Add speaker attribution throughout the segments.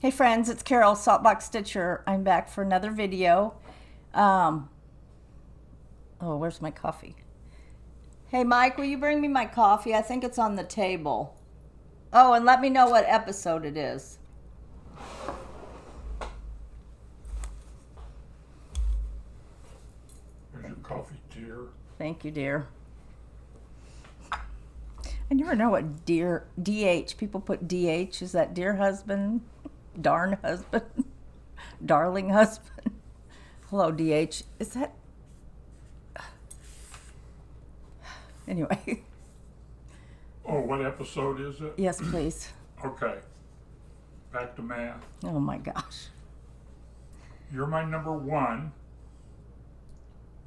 Speaker 1: Hey friends, it's Carol, Saltbox Stitcher. I'm back for another video. Where's my coffee? Hey Mike, will you bring me my coffee? I think it's on the table. Oh, and let me know what episode it is.
Speaker 2: Here's your coffee, dear.
Speaker 1: Thank you, dear. I never know what dear, DH, people put DH. Is that dear husband? Darn husband? Darling husband? Hello, DH. Is that... Anyway.
Speaker 2: Oh, what episode is it?
Speaker 1: Yes, please.
Speaker 2: Okay. Back to math.
Speaker 1: Oh my gosh.
Speaker 2: You're my number one.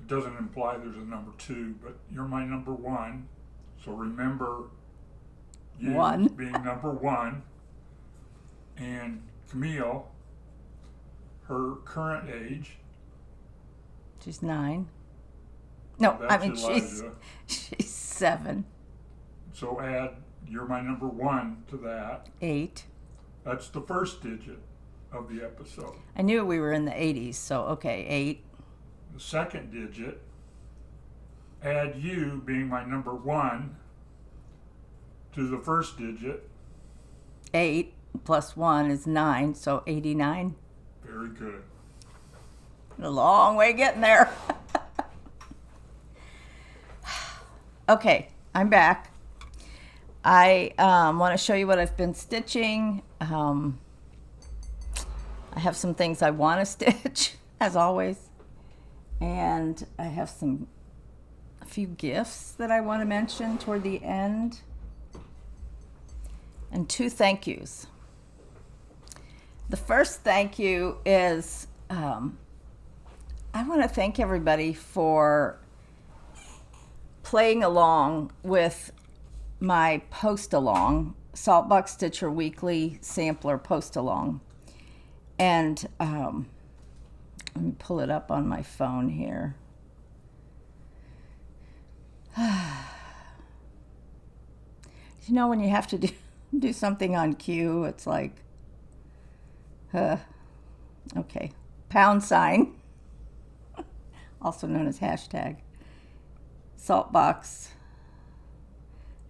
Speaker 2: It doesn't imply there's a number two, but you're my number one. So remember you
Speaker 1: One.
Speaker 2: being number one. And Camille, her current age.
Speaker 1: She's 9. No, I
Speaker 2: That's
Speaker 1: mean
Speaker 2: Elijah.
Speaker 1: she's 7.
Speaker 2: So add you're my number one to that.
Speaker 1: 8.
Speaker 2: That's the first digit of the episode.
Speaker 1: I knew we were in the 80s, so okay, 8.
Speaker 2: The second digit, add you being my number one to the first digit.
Speaker 1: 8 plus 1 is 9, so 89.
Speaker 2: Very good.
Speaker 1: A long way getting there. Okay, I'm back. I want to show you what I've been stitching. I have some things I want to stitch, as always. And I have a few gifts that I want to mention toward the end. And 2 thank yous. The first thank you is I want to thank everybody for playing along with my post along, Saltbox Stitcher Weekly Sampler post along. And let me pull it up on my phone here. You know, when you have to do something on cue, it's like, okay, #, also known as hashtag, Saltbox.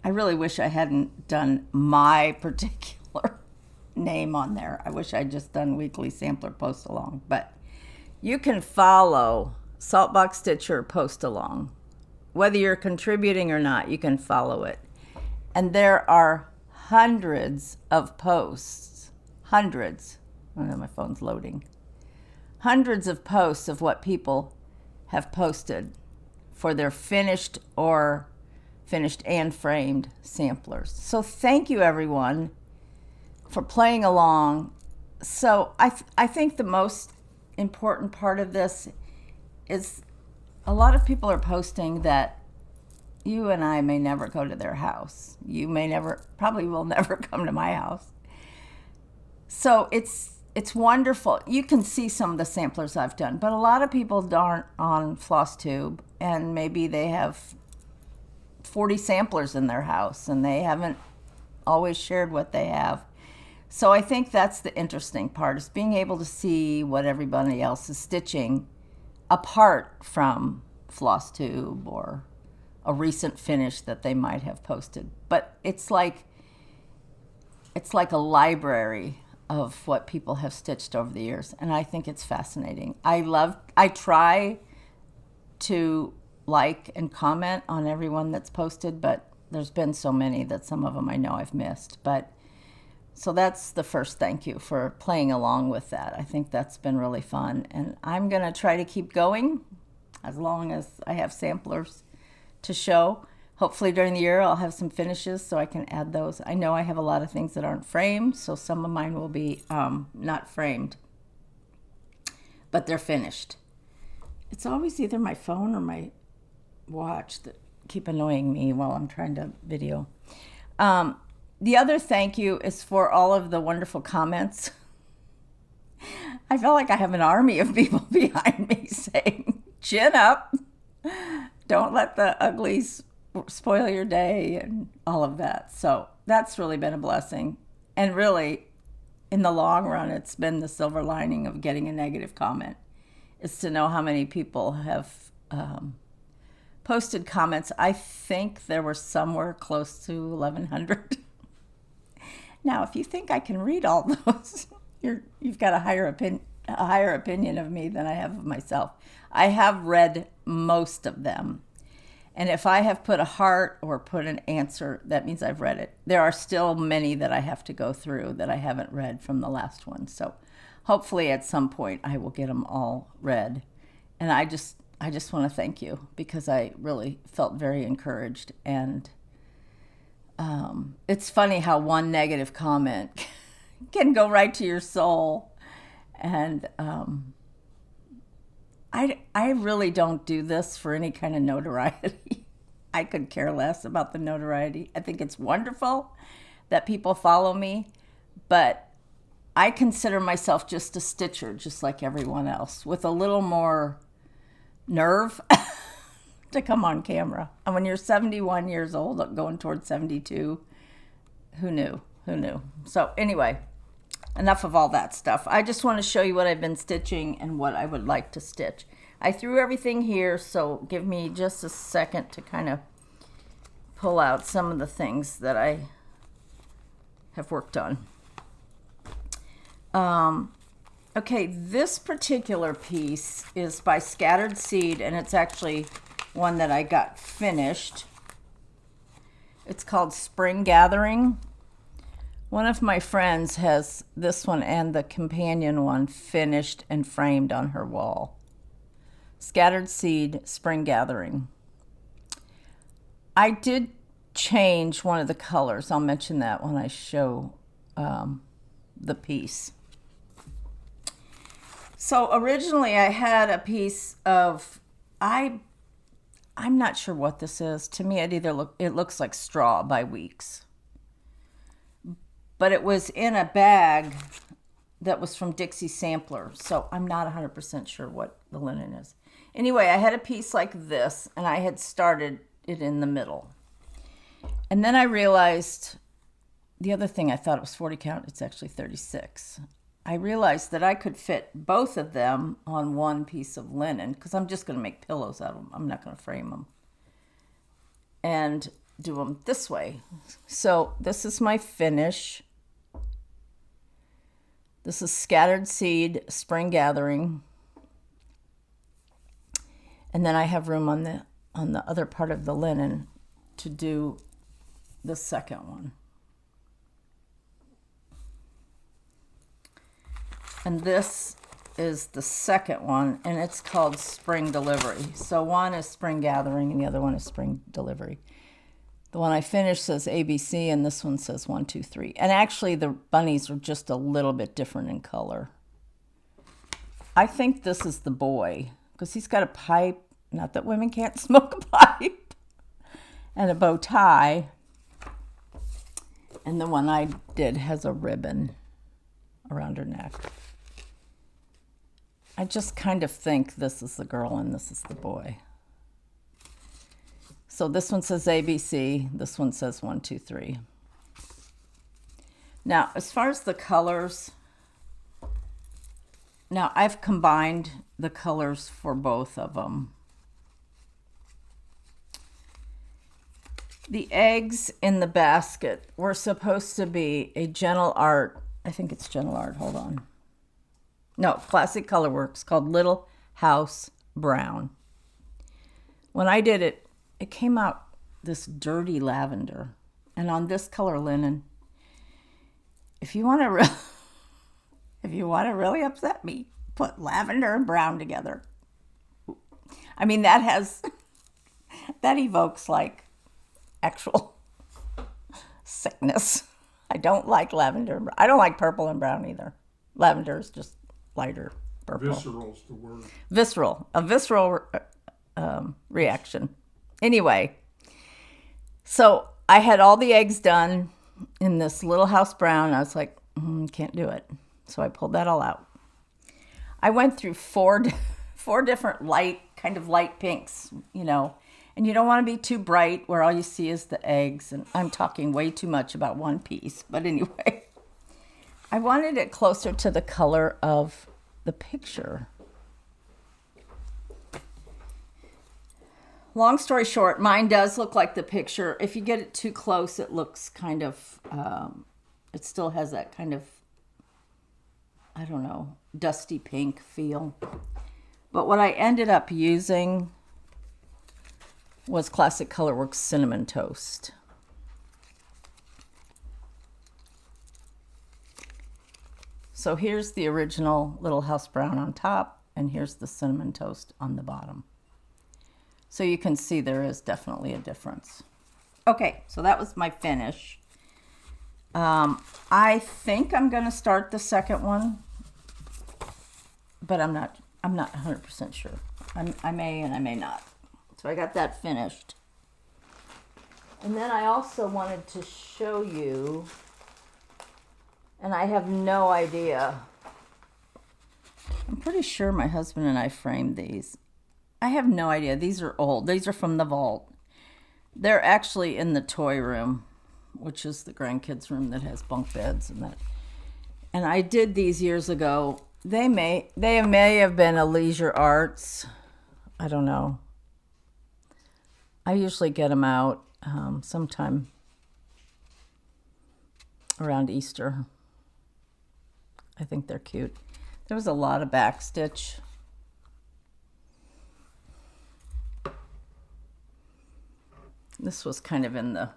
Speaker 1: I really wish I hadn't done my particular name on there. I wish I'd just done Weekly Sampler Post Along. But you can follow Saltbox Stitcher Post Along. Whether you're contributing or not, you can follow it. And there are hundreds of posts. Hundreds. Oh no, my phone's loading. Hundreds of posts of what people have posted for their finished and framed samplers. So thank you, everyone, for playing along. So I think the most important part of this is a lot of people are posting that you and I may never go to their house. You probably will never come to my house. So it's wonderful. You can see some of the samplers I've done, but a lot of people aren't on FlossTube, and maybe they have 40 samplers in their house, and they haven't always shared what they have. So I think that's the interesting part, is being able to see what everybody else is stitching apart from FlossTube or a recent finish that they might have posted. But it's like a library of what people have stitched over the years, and I think it's fascinating. I try to like and comment on everyone that's posted, but there's been so many that some of them I know I've missed. But so that's the first thank you for playing along with that. I think that's been really fun, and I'm going to try to keep going as long as I have samplers to show. Hopefully during the year I'll have some finishes so I can add those. I know I have a lot of things that aren't framed, so some of mine will be not framed, but they're finished. It's always either my phone or my watch that keep annoying me while I'm trying to video. The other thank you is for all of the wonderful comments. I feel like I have an army of people behind me saying, chin up, don't let the uglies spoil your day and all of that. So that's really been a blessing. And really, in the long run, it's been the silver lining of getting a negative comment, is to know how many people have posted comments. I think there were somewhere close to 1,100. Now, if you think I can read all those, you've got a higher opinion of me than I have of myself. I have read most of them. And if I have put a heart or put an answer, that means I've read it. There are still many that I have to go through that I haven't read from the last one. So hopefully at some point I will get them all read. And I just want to thank you, because I really felt very encouraged. And it's funny how one negative comment can go right to your soul. And I really don't do this for any kind of notoriety. I could care less about the notoriety. I think it's wonderful that people follow me, but I consider myself just a stitcher, just like everyone else, with a little more nerve to come on camera. And when you're 71 years old, going towards 72, who knew? So anyway, enough of all that stuff. I just want to show you what I've been stitching and what I would like to stitch. I threw everything here, so give me just a second to kind of pull out some of the things that I have worked on. Okay, this particular piece is by Scattered Seed, and it's actually one that I got finished. It's called Spring Gathering. One of my friends has this one and the companion one finished and framed on her wall. Scattered Seed, Spring Gathering. I did change one of the colors. I'll mention that when I show the piece. So originally I had a piece of, I'm not sure what this is. To me, it looks like straw by Weeks. But it was in a bag that was from Dixie Sampler, so I'm not 100% sure what the linen is. Anyway, I had a piece like this, and I had started it in the middle. And then I realized, the other thing, I thought it was 40 count, it's actually 36. I realized that I could fit both of them on one piece of linen, because I'm just going to make pillows out of them. I'm not going to frame them. And do them this way. So this is my finish. This is Scattered Seed, Spring Gathering. And then I have room on the other part of the linen to do the second one. And this is the second one, and it's called Spring Delivery. So one is Spring Gathering, and the other one is Spring Delivery. The one I finished says ABC, and this one says 1, 2, 3. And actually, the bunnies are just a little bit different in color. I think this is the boy, because he's got a pipe. Not that women can't smoke a pipe. And a bow tie. And the one I did has a ribbon around her neck. I just kind of think this is the girl and this is the boy. So this one says ABC, this one says 1, 2, 3. Now, as far as the colors, now I've combined the colors for both of them. The eggs in the basket were supposed to be a Gentle Art, I think it's Gentle Art, hold on. No, Classic Colorworks, called Little House Brown. When I did it, it came out this dirty lavender. And on this color linen, if you want to really upset me, put lavender and brown together. I mean, that evokes like actual sickness. I don't like lavender. I don't like purple and brown either. Lavender is just lighter purple.
Speaker 2: Visceral's the word.
Speaker 1: A visceral reaction. Anyway, so I had all the eggs done in this Little House Brown. I was like, can't do it. So I pulled that all out. I went through four different light pinks, and you don't want to be too bright where all you see is the eggs. And I'm talking way too much about one piece. But anyway, I wanted it closer to the color of the picture. Long story short, mine does look like the picture. If you get it too close, it looks kind of, it still has that kind of, I don't know, dusty pink feel. But what I ended up using was Classic Colorworks Cinnamon Toast. So here's the original Little House Brown on top, and here's the Cinnamon Toast on the bottom. So you can see there is definitely a difference. Okay, so that was my finish. I think I'm going to start the second one, but I'm not 100% sure. I may and I may not. So I got that finished. And then I also wanted to show you, and I have no idea. I'm pretty sure my husband and I framed these. I have no idea. These are old. These are from the vault. They're actually in the toy room, which is the grandkids' room that has bunk beds and that. And I did these years ago. They may have been a Leisure Arts. I don't know. I usually get them out sometime around Easter. I think they're cute. There was a lot of backstitch. This was kind of in the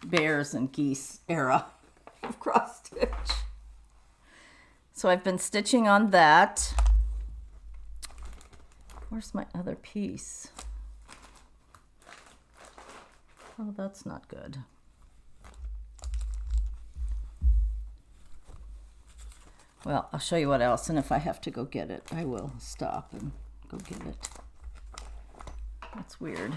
Speaker 1: bears and geese era of cross stitch. So I've been stitching on that. Where's my other piece? Oh, that's not good. Well, I'll show you what else, and if I have to go get it, I will stop and go get it. That's weird.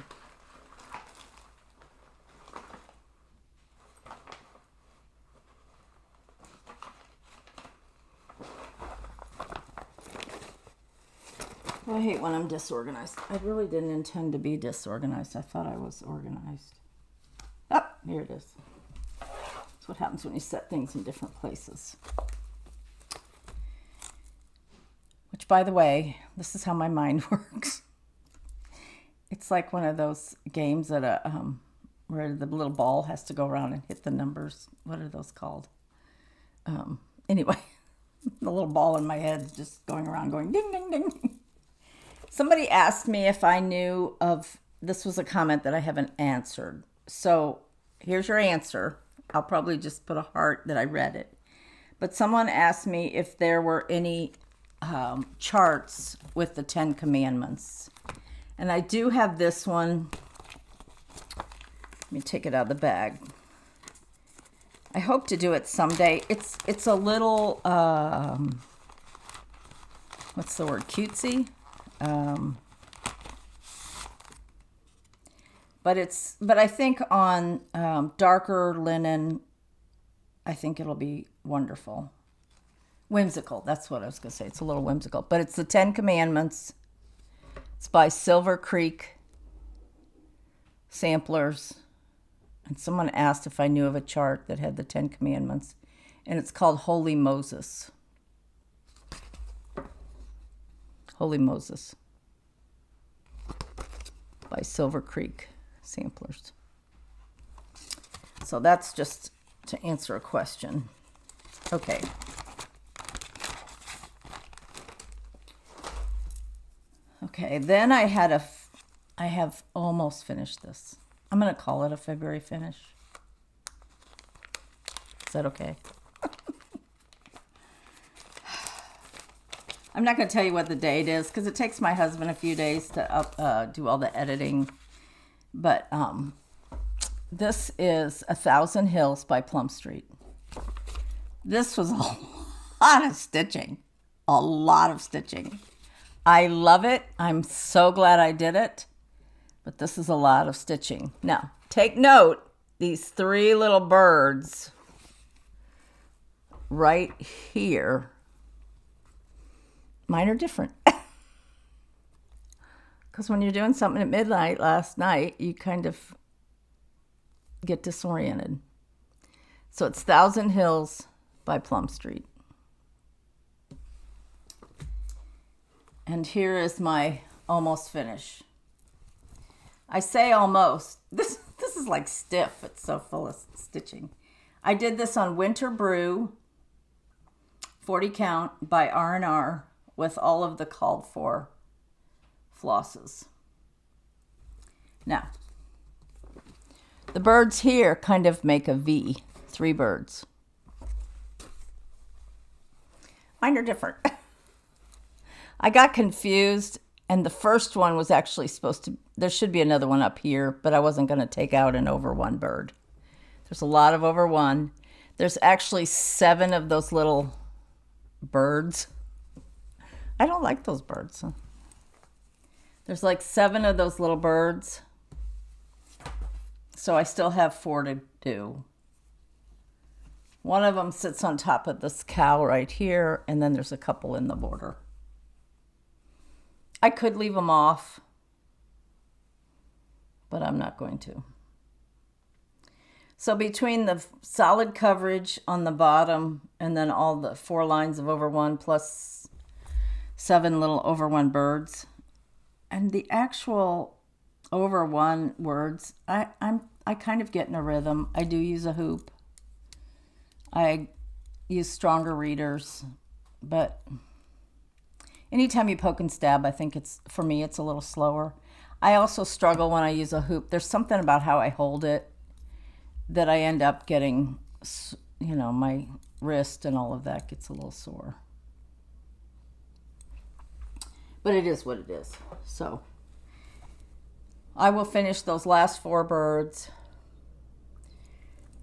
Speaker 1: I hate when I'm disorganized. I really didn't intend to be disorganized. I thought I was organized. Oh, here it is. That's what happens when you set things in different places. Which, by the way, this is how my mind works. It's like one of those games that where the little ball has to go around and hit the numbers. What are those called? Anyway, the little ball in my head is just going around going ding, ding, ding. Somebody asked me if I knew of, this was a comment that I haven't answered. So here's your answer. I'll probably just put a heart that I read it. But someone asked me if there were any charts with the 10 Commandments. And I do have this one. Let me take it out of the bag. I hope to do it someday. It's a little, what's the word, cutesy? But I think on darker linen, I think it'll be wonderful. Whimsical, that's what I was going to say. It's a little whimsical. But it's the 10 Commandments. It's by Silver Creek Samplers. And someone asked if I knew of a chart that had the 10 Commandments. And it's called Holy Moses. Holy Moses. By Silver Creek Samplers. So that's just to answer a question. Okay. Okay, then I have almost finished this. I'm going to call it a February finish. Is that okay? I'm not going to tell you what the date is because it takes my husband a few days to do all the editing. But this is 1,000 Hills by Plum Street. This was a lot of stitching. A lot of stitching. I love it. I'm so glad I did it. But this is a lot of stitching. Now, take note, these three little birds right here, mine are different. Because when you're doing something at midnight last night, you kind of get disoriented. So it's 1,000 Hills by Plum Street. And here is my almost finish. I say almost. This is like stiff. It's so full of stitching. I did this on Winter Brew, 40 count by R&R with all of the called for flosses. Now, the birds here kind of make a V, 3 birds. Mine are different. I got confused, and the first one was actually supposed to, there should be another one up here, but I wasn't going to take out an over 1 bird. There's a lot of over 1. There's actually 7 of those little birds. I don't like those birds. There's like 7 of those little birds. So I still have 4 to do. One of them sits on top of this cow right here, and then there's a couple in the border. I could leave them off, but I'm not going to. So between the solid coverage on the bottom and then all the 4 lines of over 1 plus 7 little over 1 birds, and the actual over 1 words, I kind of get in a rhythm. I do use a hoop. I use stronger readers, but anytime you poke and stab, I think for me, it's a little slower. I also struggle when I use a hoop. There's something about how I hold it that I end up getting, my wrist and all of that gets a little sore. But it is what it is. So I will finish those last 4 birds.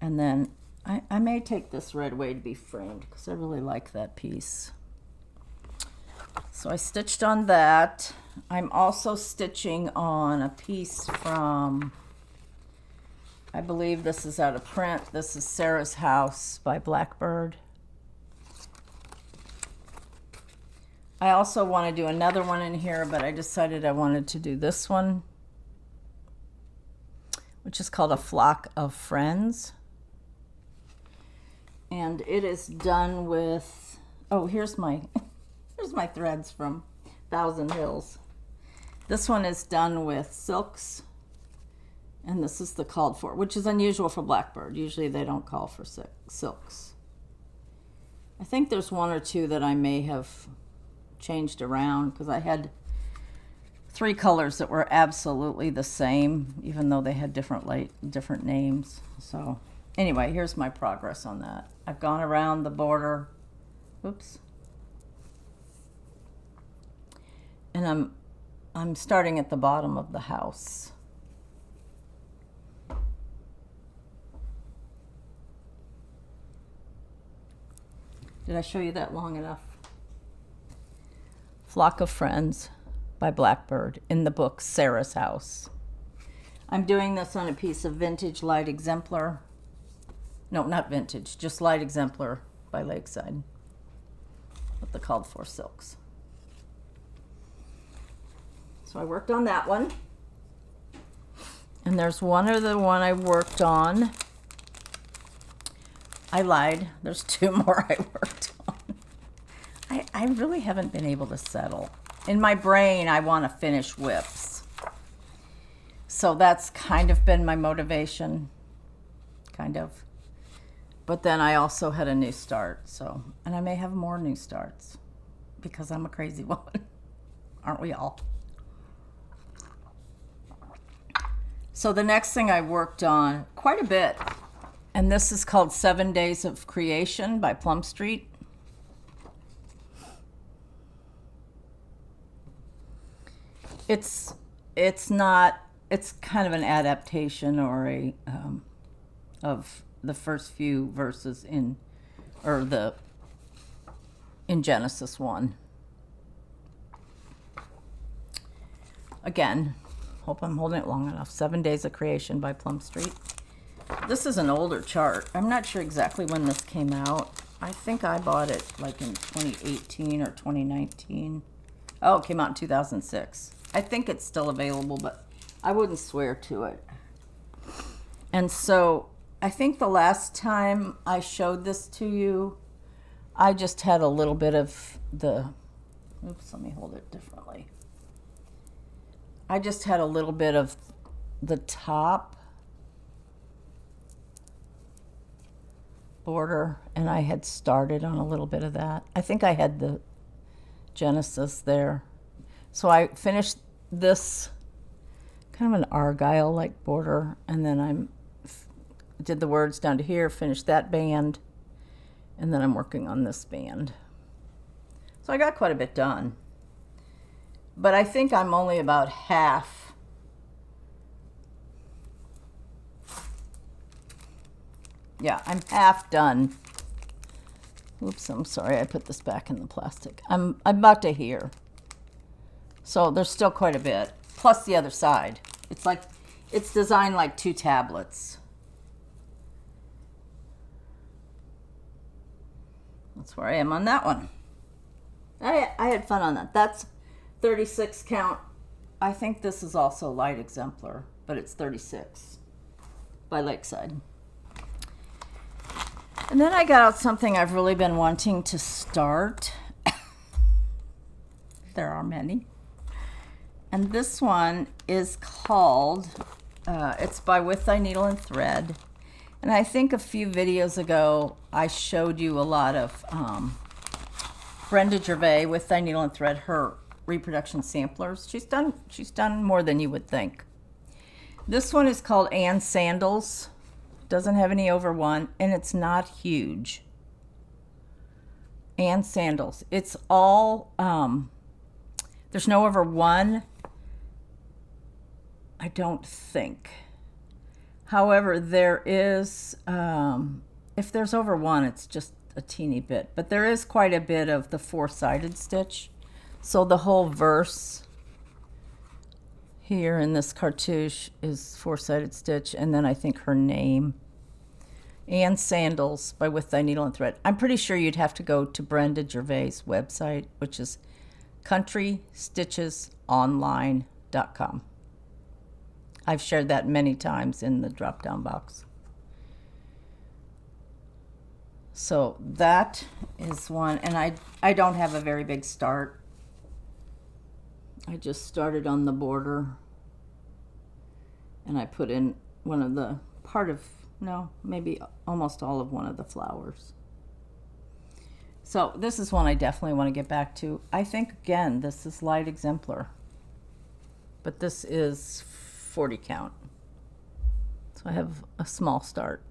Speaker 1: And then I may take this red way to be framed because I really like that piece. So I stitched on that. I'm also stitching on a piece from, I believe this is out of print. This is Sarah's House by Blackbird. I also want to do another one in here, but I decided I wanted to do this one, which is called A Flock of Friends. And it is done with, here's my threads from Thousand Hills. This one is done with silks, and this is the called for, which is unusual for Blackbird. Usually they don't call for silks. I think there's 1 or 2 that I may have changed around because I had 3 colors that were absolutely the same, even though they had different names. So anyway, here's my progress on that. I've gone around the border. Oops. And I'm starting at the bottom of the house. Did I show you that long enough? Flock of Friends by Blackbird in the book Sarah's House. I'm doing this on a piece of vintage light exemplar. No, not vintage, just light exemplar by Lakeside with the called for silks. So I worked on that one. And there's one other one I worked on. I lied. There's 2 more I worked on. I really haven't been able to settle. In my brain, I want to finish whips. So that's kind of been my motivation. Kind of. But then I also had a new start. And I may have more new starts because I'm a crazy woman. Aren't we all? So the next thing I worked on quite a bit, and this is called 7 Days of Creation by Plum Street. It's kind of an adaptation or of the first few verses in Genesis 1. Again, hope I'm holding it long enough. 7 Days of Creation by Plum Street. This is an older chart. I'm not sure exactly when this came out. I think I bought it like in 2018 or 2019. Oh, it came out in 2006. I think it's still available, but I wouldn't swear to it. And so I think the last time I showed this to you, I just had a little bit of oops, let me hold it differently. I just had a little bit of the top border, and I had started on a little bit of that. I think I had the Genesis there. So I finished this kind of an argyle-like border, and then I did the words down to here, finished that band, and then I'm working on this band. So I got quite a bit done. But I think I'm only about half. Yeah, I'm half done. Oops, I'm sorry, I put this back in the plastic. I'm about to here. So there's still quite a bit. Plus the other side. It's designed like 2 tablets. That's where I am on that one. I had fun on that. That's 36 count. I think this is also light exemplar, but it's 36 by Lakeside. And then I got out something I've really been wanting to start. There are many. And this one is called, it's by With Thy Needle and Thread. And I think a few videos ago, I showed you a lot of Brenda Gervais, With Thy Needle and Thread, her reproduction samplers. She's done more than you would think. This one is called Ann Sandals. Doesn't have any over 1, and it's not huge. Ann Sandals. It's all, there's no over 1, I don't think. However, there is, if there's over 1, it's just a teeny bit. But there is quite a bit of the 4-sided stitch. So the whole verse here in this cartouche is 4-sided stitch. And then I think her name. Ann Sandals by With Thy Needle and Thread. I'm pretty sure you'd have to go to Brenda Gervais' website, which is countrystitchesonline.com. I've shared that many times in the drop-down box. So that is one, and I don't have a very big start. I just started on the border, and I put in maybe almost all of one of the flowers. So this is one I definitely want to get back to. I think, again, this is light exemplar, but this is 40 count. So I have a small start.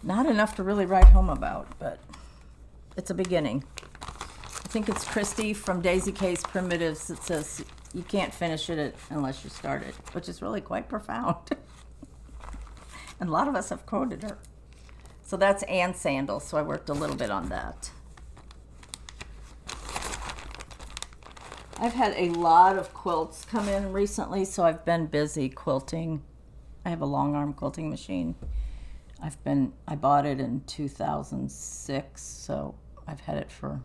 Speaker 1: Not enough to really write home about, but it's a beginning. I think it's Christy from Daisy K's Primitives that says you can't finish it unless you start it, which is really quite profound. And a lot of us have quoted her. So that's Ann Sandals, so I worked a little bit on that. I've had a lot of quilts come in recently, so I've been busy quilting. I have a long arm quilting machine. I bought it in 2006, so I've had it for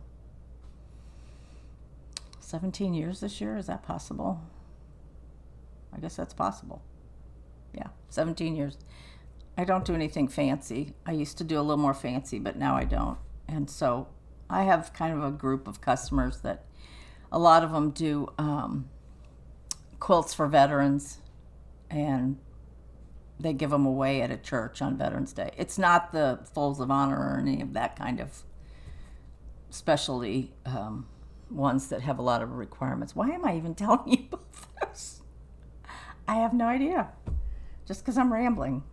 Speaker 1: 17 years this year. Is that possible? I guess that's possible. Yeah, 17 years. I don't do anything fancy. I used to do a little more fancy, but now I don't. And so I have kind of a group of customers that a lot of them do quilts for veterans, and they give them away at a church on Veterans Day. It's not the Folds of Honor or any of that kind of specialty ones that have a lot of requirements. Why am I even telling you about this? I have no idea. Just because I'm rambling.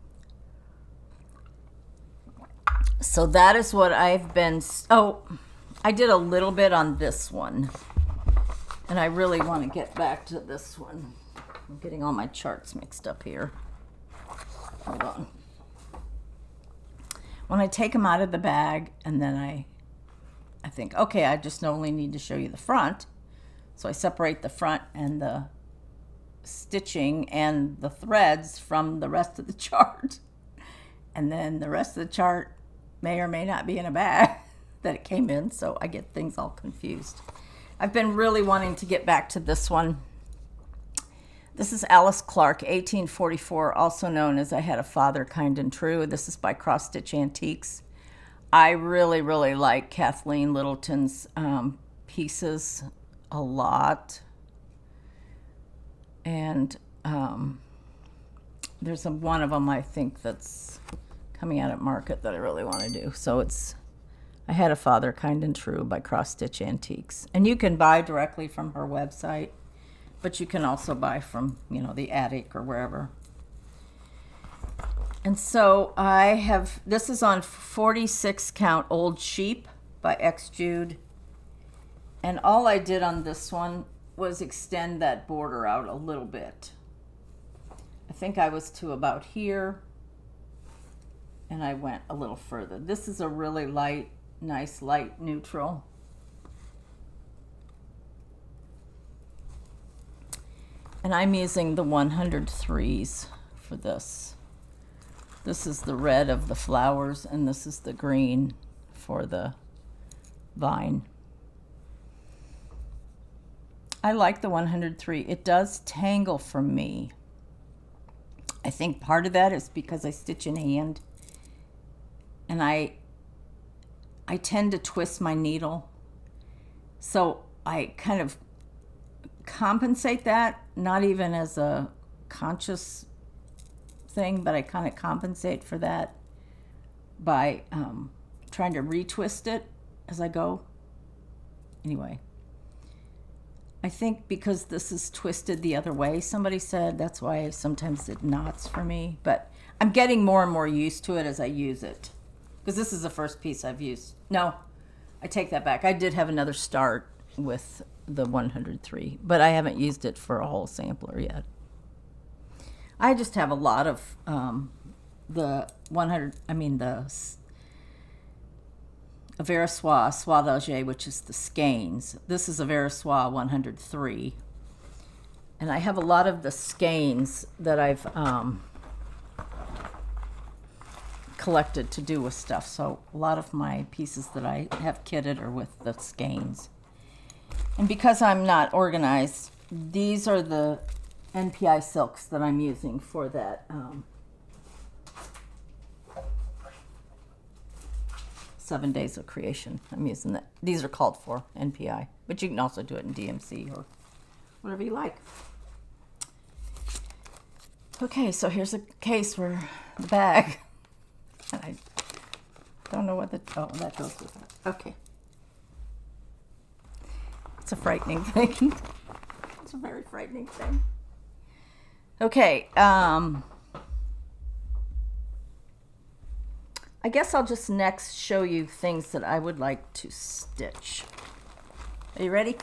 Speaker 1: So that is what I've been... Oh, I did a little bit on this one. And I really want to get back to this one. I'm getting all my charts mixed up here. Hold on. When I take them out of the bag, and then I think, okay, I just only need to show you the front. So I separate the front and the stitching and the threads from the rest of the chart. And then the rest of the chart may or may not be in a bag that it came in, so I get things all confused. I've been really wanting to get back to this one. This is Alice Clark, 1844, also known as I Had a Father, Kind and True. This is by Cross Stitch Antiques. I really, really like Kathleen Littleton's pieces a lot. And there's one of them I think that's coming out at market that I really want to do. So it's I Had a Father, Kind and True by Cross Stitch Antiques. And you can buy directly from her website, but you can also buy from, the attic or wherever. And so this is on 46 count Old Sheep by X Jude. And all I did on this one was extend that border out a little bit. I think I was to about here, and I went a little further. This is a really nice light neutral. And I'm using the 103s for this. This is the red of the flowers, and this is the green for the vine. I like the 103. It does tangle for me. I think part of that is because I stitch in hand, and I tend to twist my needle. So I kind of compensate that, not even as a conscious thing, but I kind of compensate for that by trying to retwist it as I go. Anyway, I think because this is twisted the other way, somebody said that's why sometimes it knots for me, but I'm getting more and more used to it as I use it, because this is the first piece I've used. No, I take that back. I did have another start with the 103, but I haven't used it for a whole sampler yet. I just have a lot of the Versoix Soie d'Alger, which is the skeins. This is a Versoix 103. And I have a lot of the skeins that I've collected to do with stuff. So a lot of my pieces that I have kitted are with the skeins. And because I'm not organized, these are the NPI silks that I'm using for that 7 days of creation. I'm using that. These are called for NPI, but you can also do it in DMC or whatever you like. Okay, so here's a case where the bag. And I don't know what that goes with it. Okay. It's a frightening thing. It's a very frightening thing. Okay, I guess I'll just next show you things that I would like to stitch. Are you ready?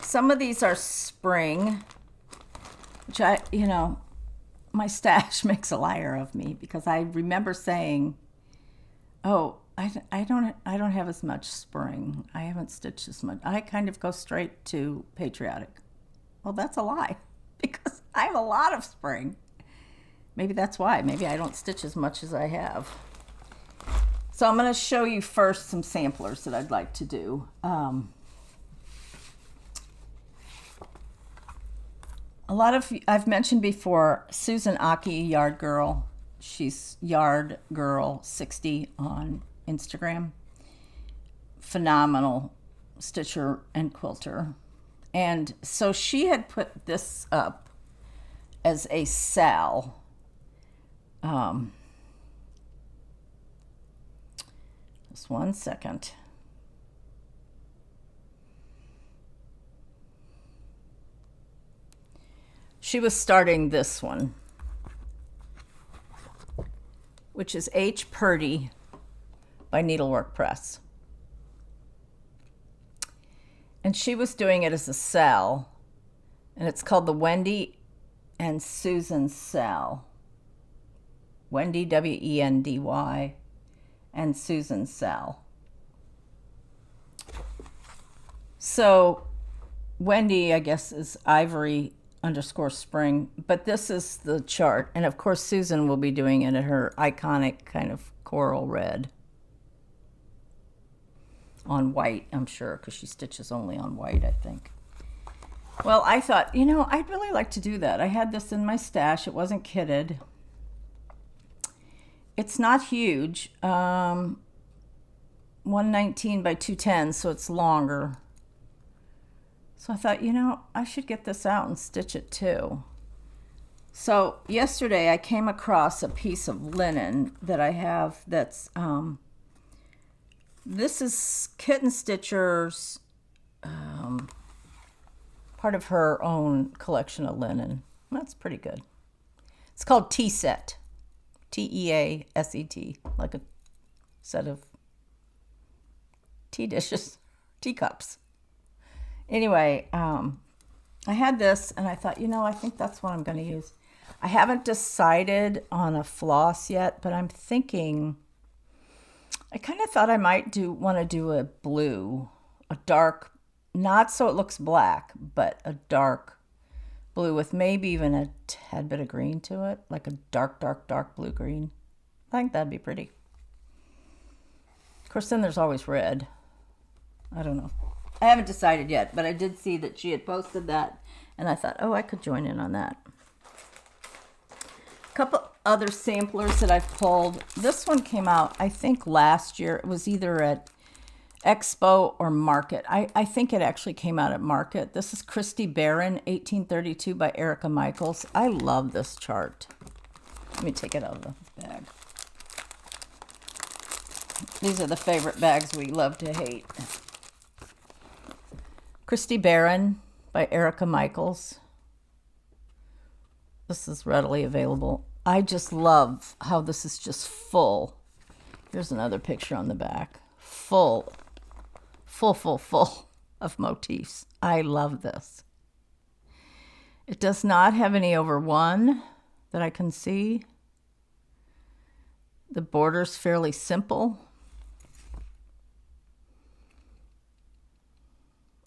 Speaker 1: Some of these are spring, which my stash makes a liar of me, because I remember saying, oh, I don't have as much spring. I haven't stitched as much. I kind of go straight to patriotic. Well, that's a lie, because I have a lot of spring. Maybe that's why. Maybe I don't stitch as much as I have. So I'm going to show you first some samplers that I'd like to do. I've mentioned before, Susan Aki, Yard Girl. She's Yard Girl 60 on Instagram. Phenomenal stitcher and quilter. And so she had put this up as a sal. Just 1 second. She was starting this one, which is H. Purdy by Needlework Press. And she was doing it as a sal, and it's called the Wendy and Susan Sal. Wendy, Wendy, and Susan Sal. So Wendy, I guess, is Ivory_Spring, but this is the chart. And of course, Susan will be doing it in her iconic kind of coral red on white, I'm sure, because she stitches only on white, I think. Well, I thought, I'd really like to do that. I had this in my stash. It wasn't kitted. it's not huge. 119 by 210, so it's longer. So I thought, I should get this out and stitch it too. So yesterday I came across a piece of linen that I have that's, this is Kitten Stitcher's, part of her own collection of linen. That's pretty good. It's called Tea Set. Teaset, like a set of tea dishes, teacups. Anyway, I had this and I thought, I think that's what I'm going to use. I haven't decided on a floss yet, but I'm thinking, I kind of thought I might want to do a blue, a dark, not so it looks black, but a dark blue with maybe even a tad bit of green to it, like a dark, dark, dark blue green. I think that'd be pretty. Of course, then there's always red. I don't know. I haven't decided yet, but I did see that she had posted that, and I thought, I could join in on that. A couple other samplers that I've pulled. This one came out, I think, last year. It was either at Expo or Market. I think it actually came out at Market. This is Christy Barron, 1832 by Erica Michaels. I love this chart. Let me take it out of the bag. These are the favorite bags we love to hate. Christy Barron by Erica Michaels. This is readily available. I just love how this is just full. Here's another picture on the back. Full of motifs. I love this. It does not have any over one that I can see. The border's fairly simple.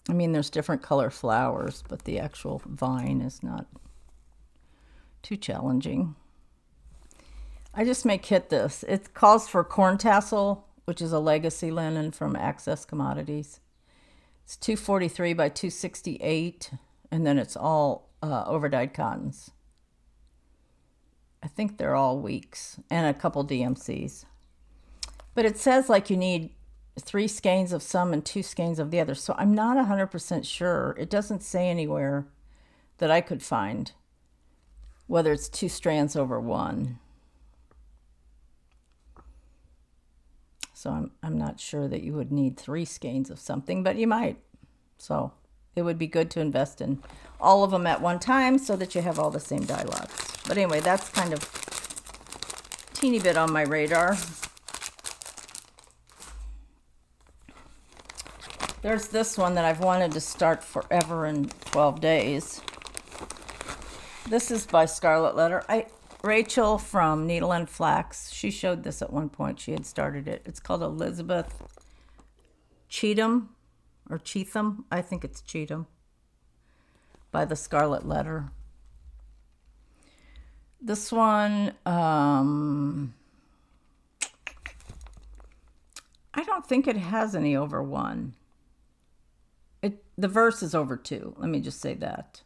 Speaker 1: I mean, there's different color flowers, but the actual vine is not too challenging. I just may kit this. It calls for corn tassel, which is a legacy linen from Access Commodities. It's 243 by 268, and then it's all overdyed cottons. I think they're all weeks, and a couple DMCs. But it says like you need 3 skeins of some and 2 skeins of the other, so I'm not 100% sure. It doesn't say anywhere that I could find whether it's 2 strands over 1. So I'm not sure that you would need 3 skeins of something, but you might. So it would be good to invest in all of them at one time so that you have all the same dye lots. But anyway, that's kind of teeny bit on my radar. There's this one that I've wanted to start forever in 12 days. This is by Scarlet Letter. Rachel from Needle and Flax, she showed this at one point. She had started it. It's called Elizabeth Cheatham, or Cheatham. I think it's Cheatham, by the Scarlet Letter. This one, I don't think it has any over 1. The verse is over 2. Let me just say that.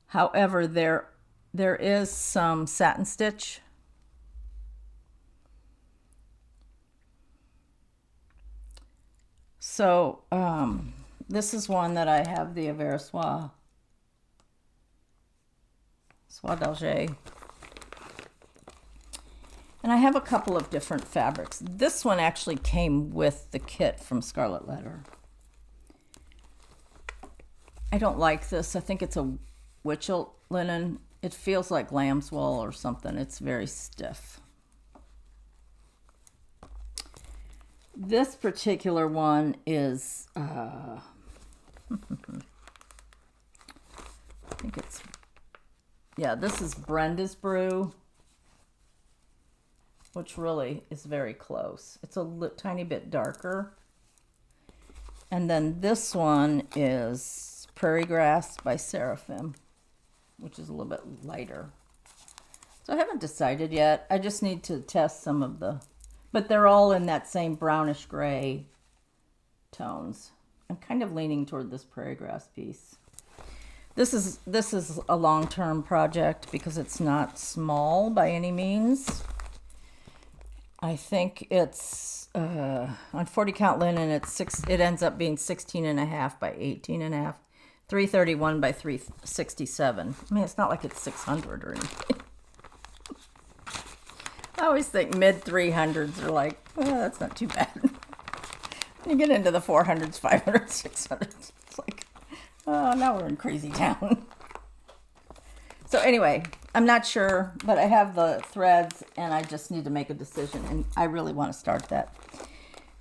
Speaker 1: However, there is some satin stitch. So this is one that I have the Avera Soie d'Alger. And I have a couple of different fabrics. This one actually came with the kit from Scarlet Letter. I don't like this. I think it's a Witchelt linen. It feels like lamb's wool or something. It's very stiff. This particular one is, I think it's, this is Brenda's Brew, which really is very close. It's a tiny bit darker. And then this one is Prairie Grass by Seraphim, which is a little bit lighter. So I haven't decided yet. I just need to test some of the, but they're all in that same brownish gray tones. I'm kind of leaning toward this Prairie Grass piece. This is a long-term project because it's not small by any means. I think it's on 40 count linen. It ends up being 16.5 by 18.5, 331 by 367. I mean, it's not like it's 600 or anything. I always think mid 300s are like, well, that's not too bad. When you get into the 400s, 500s, 600s, it's like, oh, now we're in crazy town. So anyway, I'm not sure, but I have the threads and I just need to make a decision, and I really want to start that.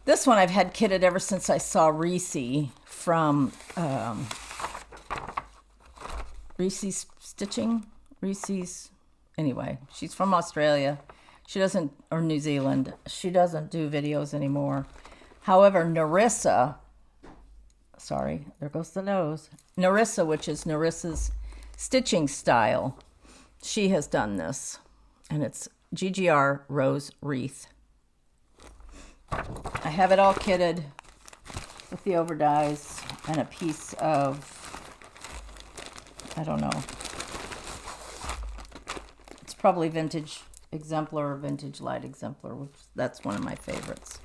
Speaker 1: This one I've had kitted ever since I saw Reese from Reese's Stitching. Anyway, she's from Australia. She doesn't, or New Zealand. She doesn't do videos anymore. However, Narissa, sorry, there goes the nose. Narissa, which is Narissa's Stitching Style, she has done this, and it's GGR Rose Wreath. I have it all kitted with the overdyes and a piece of, I don't know, it's probably Vintage Exemplar or Vintage Light Exemplar, which that's one of my favorites.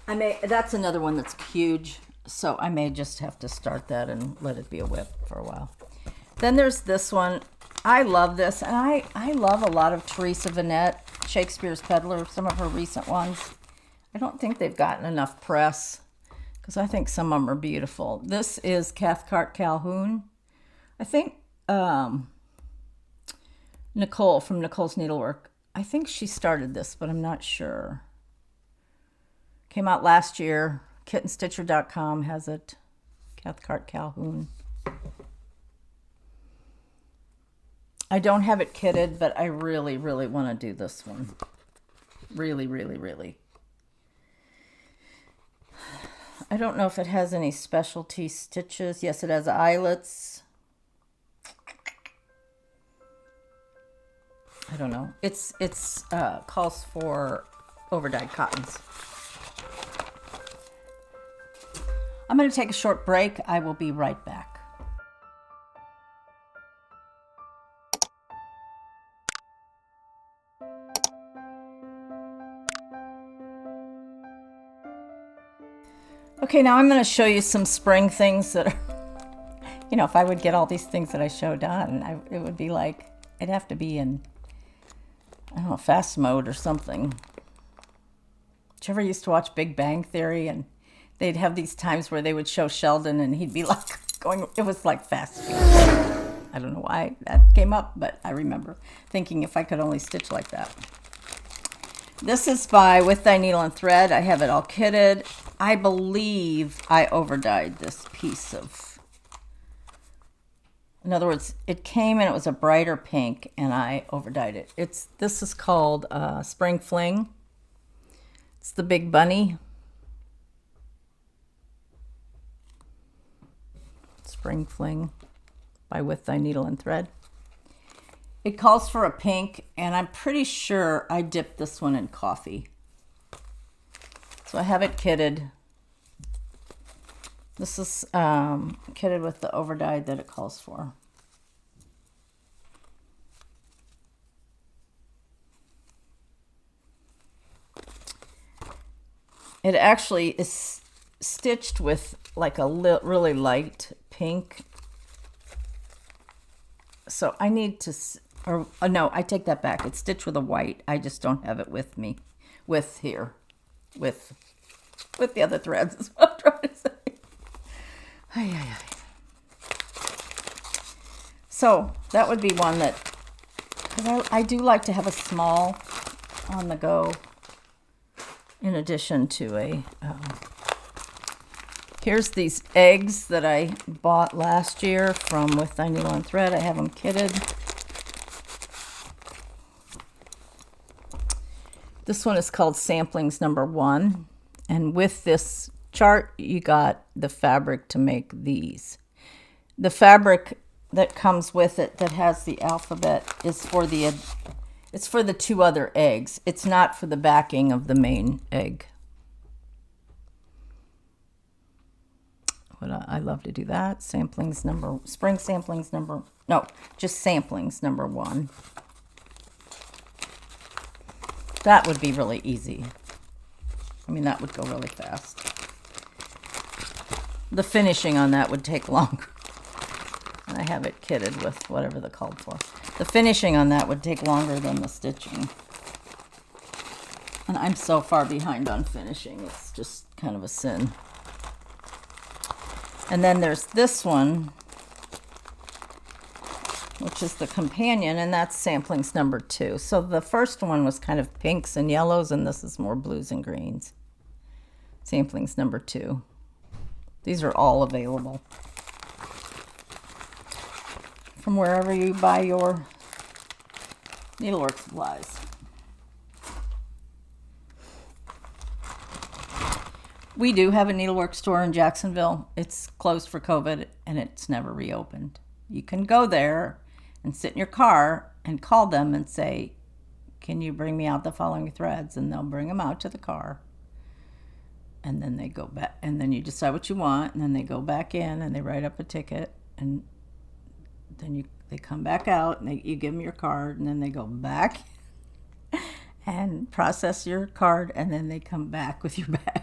Speaker 1: That's another one that's huge, so I may just have to start that and let it be a whip for a while. Then there's this one. I love this, and I love a lot of Teresa Vanette, Shakespeare's Peddler, some of her recent ones. I don't think they've gotten enough press, because I think some of them are beautiful. This is Cathcart Calhoun. I think Nicole from Nicole's Needlework, I think she started this, but I'm not sure. Came out last year. KittenStitcher.com has it. Cathcart Calhoun. I don't have it kitted, but I really, really want to do this one. Really, really, really. I don't know if it has any specialty stitches. Yes, it has eyelets. I don't know. It's calls for overdyed cottons. I'm going to take a short break. I will be right back. Okay, now I'm going to show you some spring things that are, you know, if I would get all these things that I showed on, it would be like, it'd have to be in, I don't know, fast mode or something. Did you ever used to watch Big Bang Theory, and they'd have these times where they would show Sheldon and he'd be like going, it was like fast speed. I don't know why that came up, but I remember thinking if I could only stitch like that. This is by With Thy Needle and Thread. I have it all kitted. I believe I overdyed this piece of, in other words, it came and it was a brighter pink and I overdyed it. This is called Spring Fling. It's the Big Bunny. Spring Fling by With Thy Needle and Thread. It calls for a pink, and I'm pretty sure I dipped this one in coffee. So I have it kitted. This is kitted with the overdyed that it calls for. It actually is stitched with like a really light pink. So I need to, no, I take that back. It's stitched with a white. I just don't have it with me, with the other threads is what I'm trying to say. So that would be one that, because I do like to have a small on the go in addition to a, here's these eggs that I bought last year from With Thy Needle and Thread. I have them kitted. This one is called Samplings Number 1. And with this chart, you got the fabric to make these. The fabric that comes with it that has the alphabet is for it's for the two other eggs. It's not for the backing of the main egg. But I love to do that. Spring samplings number 1. That would be really easy. I mean, that would go really fast. The finishing on that would take longer. I have it kitted with whatever they're called for. The finishing on that would take longer than the stitching. And I'm so far behind on finishing, it's just kind of a sin. And then there's this one, which is the companion, and that's samplings number 2. So the first one was kind of pinks and yellows, and this is more blues and greens. Samplings number 2. These are all available from wherever you buy your needlework supplies. We do have a needlework store in Jacksonville. It's closed for COVID, and it's never reopened. You can go there and sit in your car and call them and say, can you bring me out the following threads? And they'll bring them out to the car. And then they go back, and then you decide what you want, and then they go back in and they write up a ticket, and then they come back out, and you give them your card, and then they go back and process your card, and then they come back with your bag.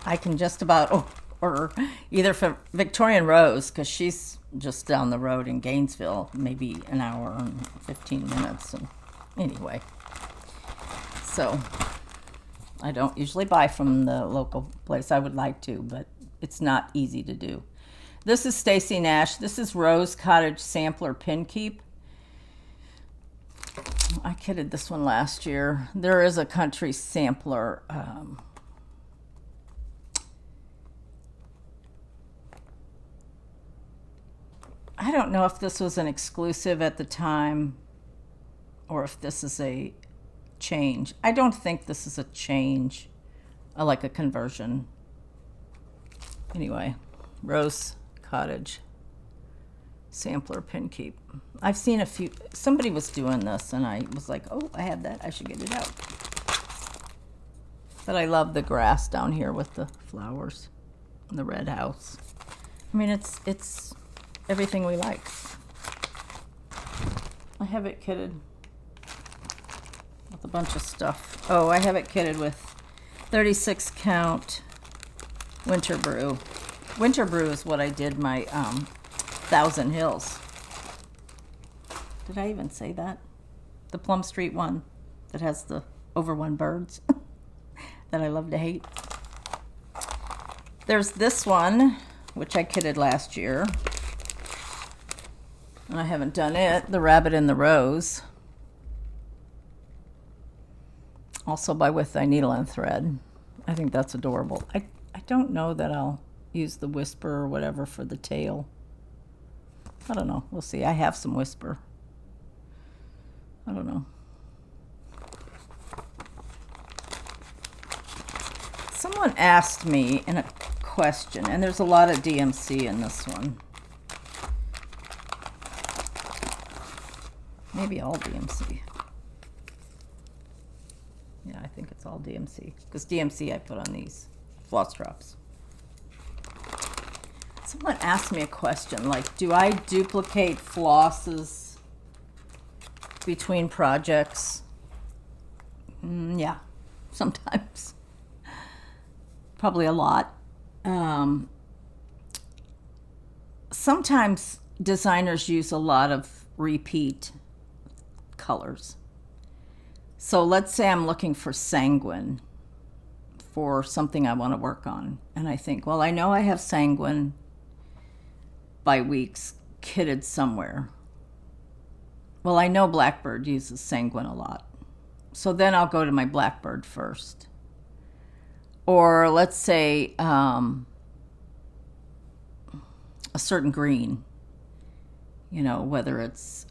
Speaker 1: I can just about order either for Victoria Rose, because she's just down the road in Gainesville, maybe an hour and 15 minutes. And anyway, so I don't usually buy from the local place. I would like to, but it's not easy to do. This is Stacy Nash. This is Rose Cottage Sampler Pin Keep. I kitted this one last year. There is a country sampler. I don't know if this was an exclusive at the time or if this is a change. I don't think this is a change, like a conversion. Anyway, Rose Cottage Sampler Pin Keep. I've seen a few, somebody was doing this and I was like, oh, I have that, I should get it out. But I love the grass down here with the flowers and the red house. I mean, it's everything we like. I have it kitted with a bunch of stuff. Oh, I have it kitted with 36 count Winter Brew. Winter Brew is what I did my Thousand Hills. Did I even say that? The Plum Street one that has the overrun birds that I love to hate. There's this one, which I kitted last year. And I haven't done it. The Rabbit in the Rose. Also by With Thy Needle and Thread. I think that's adorable. I don't know that I'll use the Whisper or whatever for the tail. I don't know. We'll see. I have some Whisper. I don't know. Someone asked me in a question, and there's a lot of DMC in this one. Maybe all DMC. Yeah, I think it's all DMC. Because DMC I put on these floss drops. Someone asked me a question like, do I duplicate flosses between projects? Yeah, sometimes. Probably a lot. Sometimes designers use a lot of repeat colors. So let's say I'm looking for sanguine for something I want to work on. And I think, well, I know I have sanguine by Weeks kitted somewhere. Well, I know Blackbird uses sanguine a lot. So then I'll go to my Blackbird first. Or let's say a certain green, you know, whether it's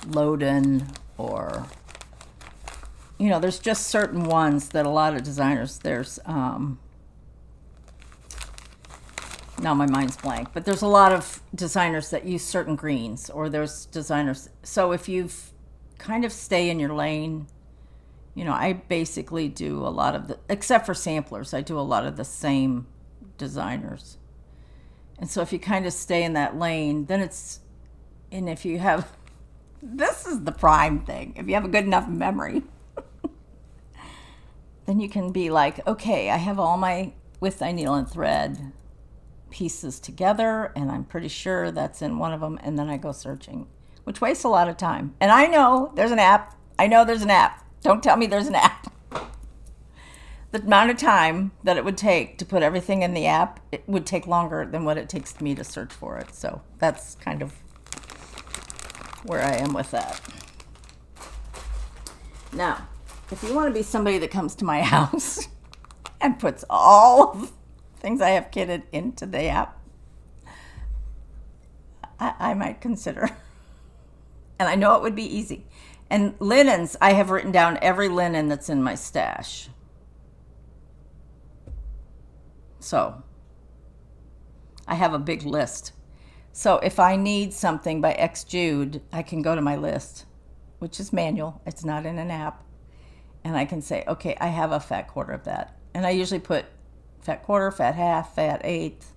Speaker 1: Loden or, you know, there's just certain ones that a lot of designers, there's, now my mind's blank, but there's a lot of designers that use certain greens, or there's designers. So if you've kind of stay in your lane, you know, I basically do a lot of the, except for samplers, I do a lot of the same designers. And so if you kind of stay in that lane, then it's And if you have, this is the prime thing. If you have a good enough memory, then you can be like, okay, I have all my with thy needle and thread pieces together, and I'm pretty sure that's in one of them, and then I go searching, which wastes a lot of time. And I know there's an app. Don't tell me there's an app. The amount of time that it would take to put everything in the app, it would take longer than what it takes me to search for it. So that's kind of where I am with that. Now, if you want to be somebody that comes to my house and puts all of the things I have kitted into the app, I might consider. And I know it would be easy. And linens, I have written down every linen that's in my stash. So I have a big list. So if I need something by X Jude, I can go to my list, which is manual. It's not in an app. And I can say, okay, I have a fat quarter of that. And I usually put fat quarter, fat half, fat eighth.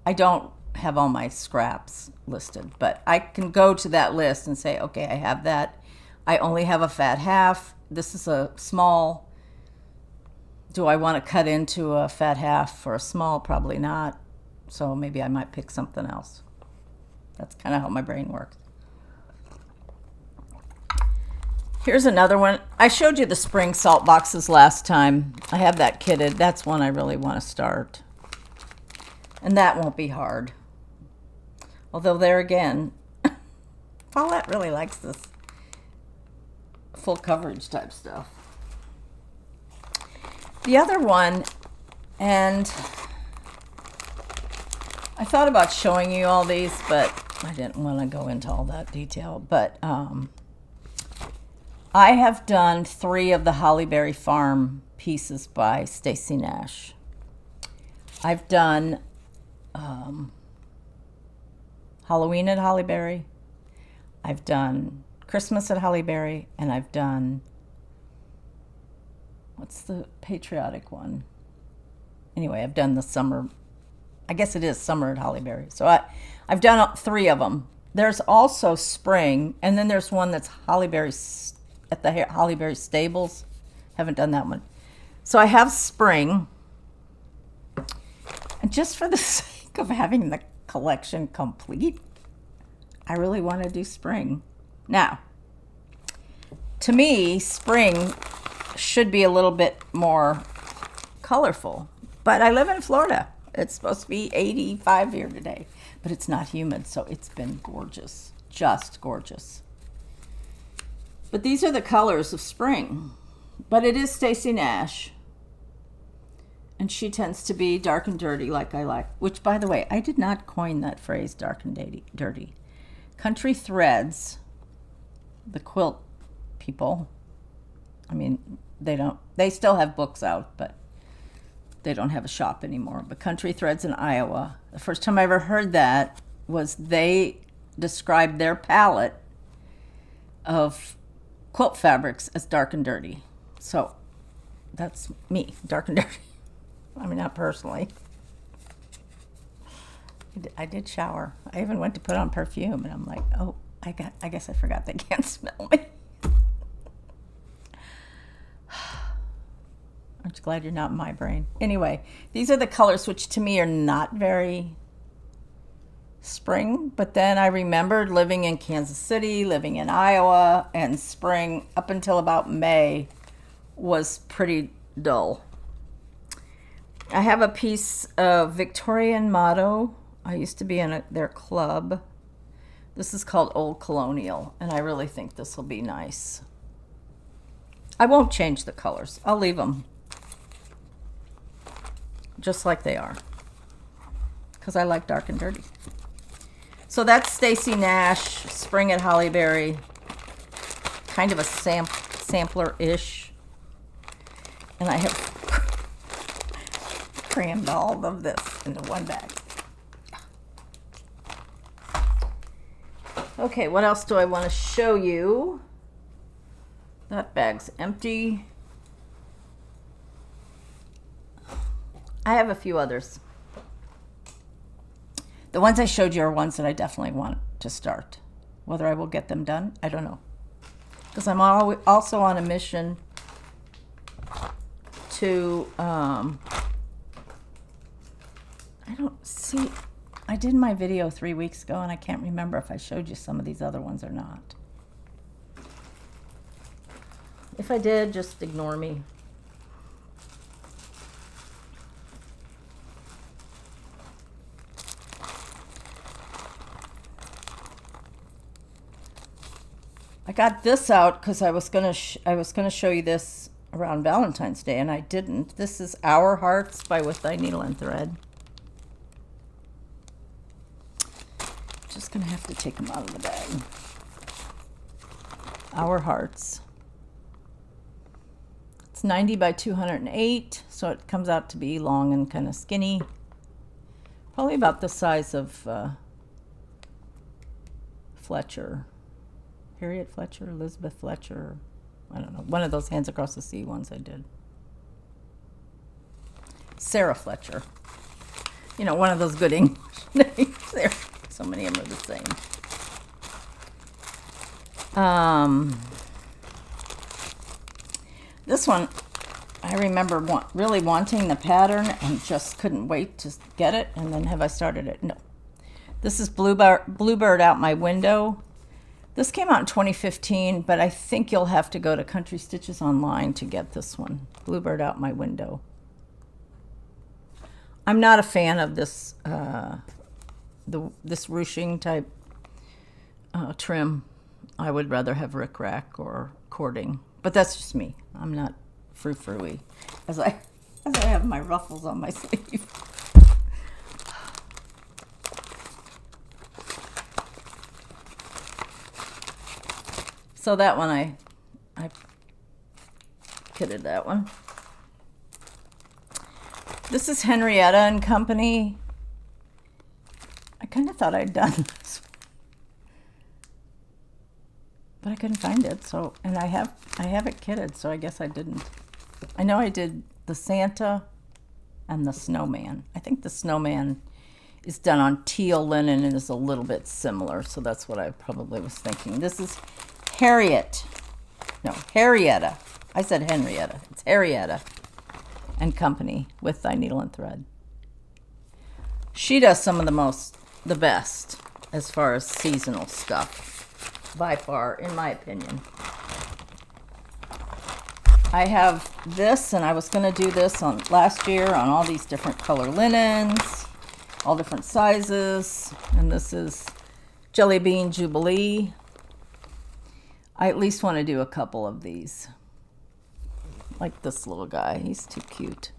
Speaker 1: I don't have all my scraps listed, but I can go to that list and say, okay, I have that. I only have a fat half. This is a small. Do I want to cut into a fat half for a small? Probably not. So maybe I might pick something else. That's kind of how my brain works. Here's another one. I showed you the spring salt boxes last time. I have that kitted. That's one I really want to start. And that won't be hard. Although there again, Paulette really likes this full coverage type stuff. The other one, and I thought about showing you all these, but I didn't want to go into all that detail. But I have done 3 of the Hollyberry Farm pieces by Stacy Nash. I've done Halloween at Hollyberry. I've done Christmas at Hollyberry, and I've done, what's the patriotic one? Anyway, I've done the summer. I guess it is summer at Hollyberry. So I've done 3 of them. There's also spring, and then there's one that's Hollyberry at the Hollyberry Stables. Haven't done that one. So I have spring. And just for the sake of having the collection complete, I really want to do spring. Now, to me, spring should be a little bit more colorful. But I live in Florida. It's supposed to be 85 here today. But it's not humid, so it's been gorgeous. Just gorgeous. But these are the colors of spring. But it is Stacy Nash. And she tends to be dark and dirty like I like. Which, by the way, I did not coin that phrase, dark and dirty. Country Threads, the quilt people, I mean, they still have books out, but they don't have a shop anymore. But Country Threads in Iowa, the first time I ever heard that was they described their palette of quilt fabrics as dark and dirty. So that's me, dark and dirty. I mean, not personally. I did shower. I even went to put on perfume, and I'm like, oh, I guess I forgot they can't smell me. Aren't you glad you're not in my brain? Anyway, these are the colors which to me are not very spring, but then I remembered living in Kansas City, living in Iowa, and spring up until about May was pretty dull. I have a piece of Victorian motto. I used to be in their club. This is called Old Colonial, and I really think this will be nice. I won't change the colors. I'll leave them just like they are because I like dark and dirty. So that's Stacy Nash, Spring at Hollyberry, kind of a sampler-ish. And I have crammed all of this into one bag. Okay, what else do I want to show you? That bag's empty. I have a few others. The ones I showed you are ones that I definitely want to start. Whether I will get them done, I don't know. Because I'm also on a mission to, I don't see, I did my video 3 weeks ago and I can't remember if I showed you some of these other ones or not. If I did, just ignore me. I got this out because I was gonna show you this around Valentine's Day, and I didn't. This is Our Hearts by With Thy Needle and Thread. Just gonna have to take them out of the bag. Our Hearts. It's 90 by 208, so it comes out to be long and kind of skinny. Probably about the size of Fletcher. Harriet Fletcher, Elizabeth Fletcher, I don't know. One of those Hands Across the Sea ones I did. Sarah Fletcher. You know, one of those good English names there. So many of them are the same. This one, I remember really wanting the pattern and just couldn't wait to get it. And then have I started it? No. This is Bluebird Out My Window. This came out in 2015, but I think you'll have to go to Country Stitches online to get this one. Bluebird Out My Window. I'm not a fan of this this ruching type trim. I would rather have rickrack or cording, but that's just me. I'm not frou-frou-y as I have my ruffles on my sleeve. So that one I kitted that one. This is Henrietta and Company. I kind of thought I'd done this, but I couldn't find it. So, and I have it kitted, so I guess I didn't. I know I did the Santa and the Snowman. I think the Snowman is done on teal linen and is a little bit similar, so that's what I probably was thinking. This is Henrietta. I said Henrietta. It's Henrietta and Company With Thy Needle and Thread. She does some of the best as far as seasonal stuff, by far, in my opinion. I have this, and I was going to do this last year on all these different color linens, all different sizes, and this is Jelly Bean Jubilee. I at least want to do a couple of these. Like this little guy. He's too cute.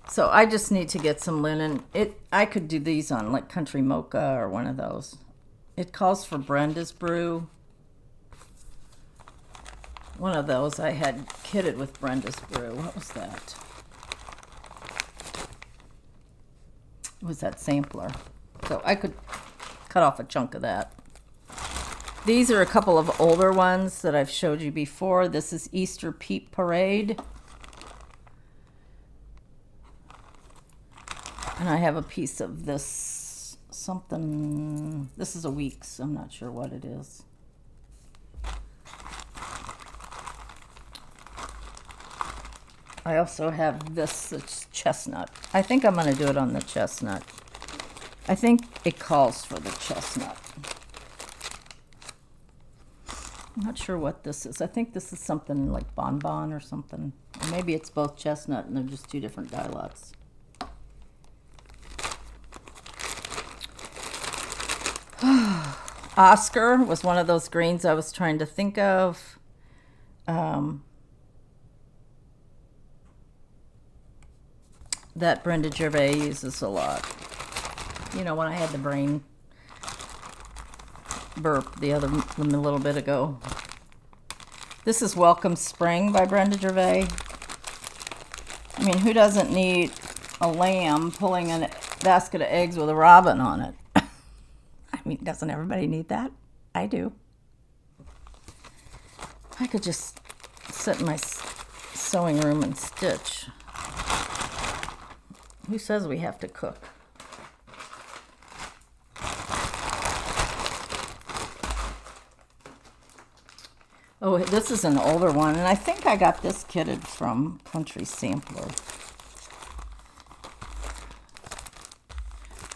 Speaker 1: So I just need to get some linen. I could do these on like Country Mocha or one of those. It calls for Brenda's Brew. One of those I had kitted with Brenda's Brew. What was that? It was that sampler. So I could cut off a chunk of that. These are a couple of older ones that I've showed you before. This is Easter Peep Parade. And I have a piece of this something. This is a Weeks. I'm not sure what it is. I also have this. It's chestnut. I think I'm going to do it on the chestnut. I think it calls for the chestnut. I'm not sure what this is. I think this is something like Bonbon or something. Or maybe it's both chestnut and they're just two different dye lots. Oscar was one of those greens I was trying to think of. That Brenda Gervais uses a lot. You know, when I had the brain burp a little bit ago. This is Welcome Spring by Brenda Gervais. I mean, who doesn't need a lamb pulling a basket of eggs with a robin on it? I mean, doesn't everybody need that? I do. I could just sit in my sewing room and stitch. Who says we have to cook? Oh, this is an older one, and I think I got this kitted from Country Sampler.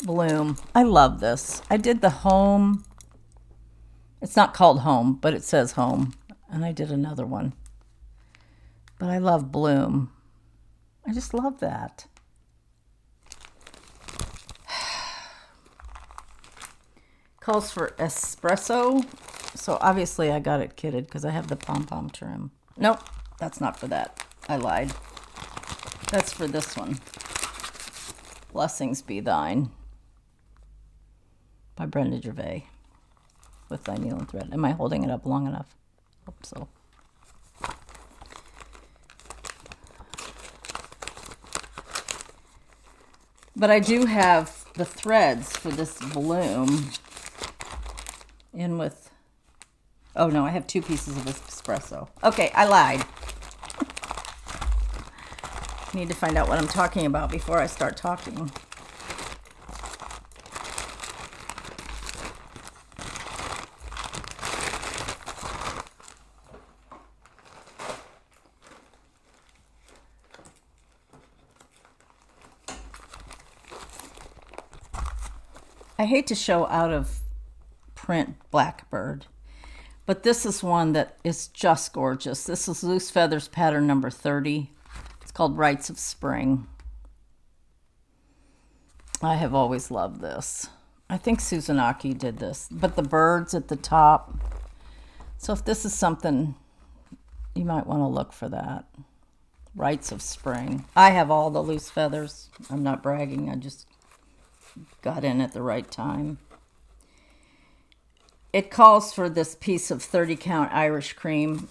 Speaker 1: Bloom. I love this. I did the home. It's not called home, but it says home. And I did another one. But I love Bloom. I just love that. Calls for espresso. So obviously I got it kitted because I have the pom-pom trim. Nope, that's not for that. I lied. That's for this one. Blessings Be Thine by Brenda Gervais with thy needle and thread. Am I holding it up long enough? Hope so. But I do have the threads for this bloom in with, oh no, I have 2 pieces of espresso. Okay, I lied. Need to find out what I'm talking about before I start talking. I hate to show out of print Blackbird, but this is one that is just gorgeous. This is Loose Feathers pattern number 30. It's called Rites of Spring. I have always loved this. I think Suzanaki did this, but the birds at the top. So if this is something, you might want to look for that. Rites of Spring. I have all the loose feathers. I'm not bragging. I just got in at the right time. It calls for this piece of 30 count Irish cream.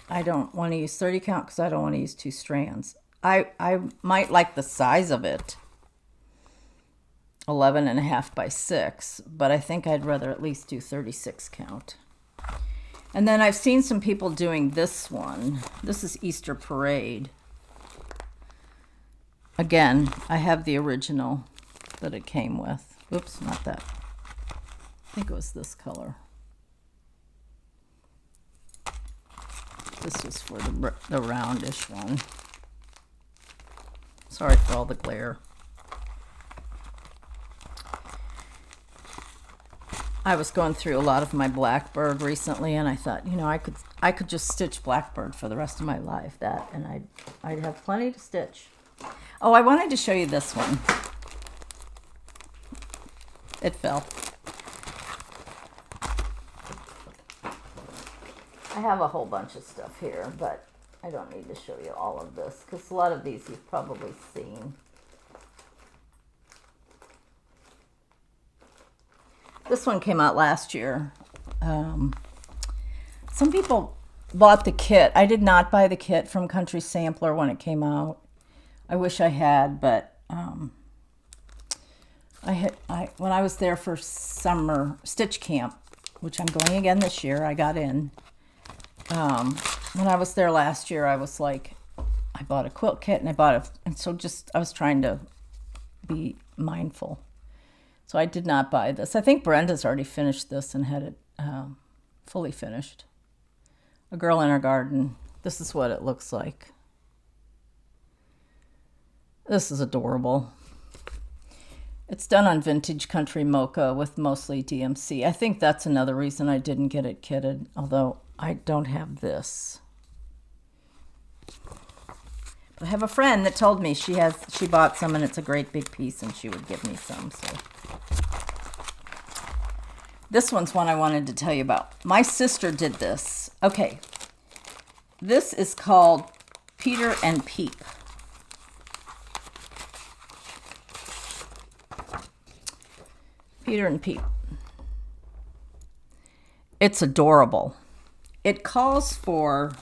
Speaker 1: I don't want to use 30 count because I don't want to use 2 strands. I might like the size of it, 11.5 by 6, but I think I'd rather at least do 36 count. And then I've seen some people doing this one. This is Easter Parade. Again, I have the original that it came with. Oops, not that. I think it was this color. This was for the roundish one. Sorry for all the glare. I was going through a lot of my Blackbird recently, and I thought, you know, I could just stitch Blackbird for the rest of my life. That, and I'd have plenty to stitch. Oh, I wanted to show you this one. It fell. I have a whole bunch of stuff here, but I don't need to show you all of this because a lot of these you've probably seen. This one came out last year. Some people bought the kit. I did not buy the kit from Country Sampler when it came out. I wish I had, but when I was there for summer stitch camp, which I'm going again this year, I got in. When I was there last year, I was like, I bought a quilt kit and I was trying to be mindful. So I did not buy this. I think Brenda's already finished this and had it fully finished. A Girl in Her Garden. This is what it looks like. This is adorable. It's done on vintage country mocha with mostly DMC. I think that's another reason I didn't get it kitted, although I don't have this. But I have a friend that told me she bought some and it's a great big piece and she would give me some. So this one's one I wanted to tell you about. My sister did this. Okay. This is called Peter and Peep. Peter and Peep. It's adorable. It calls for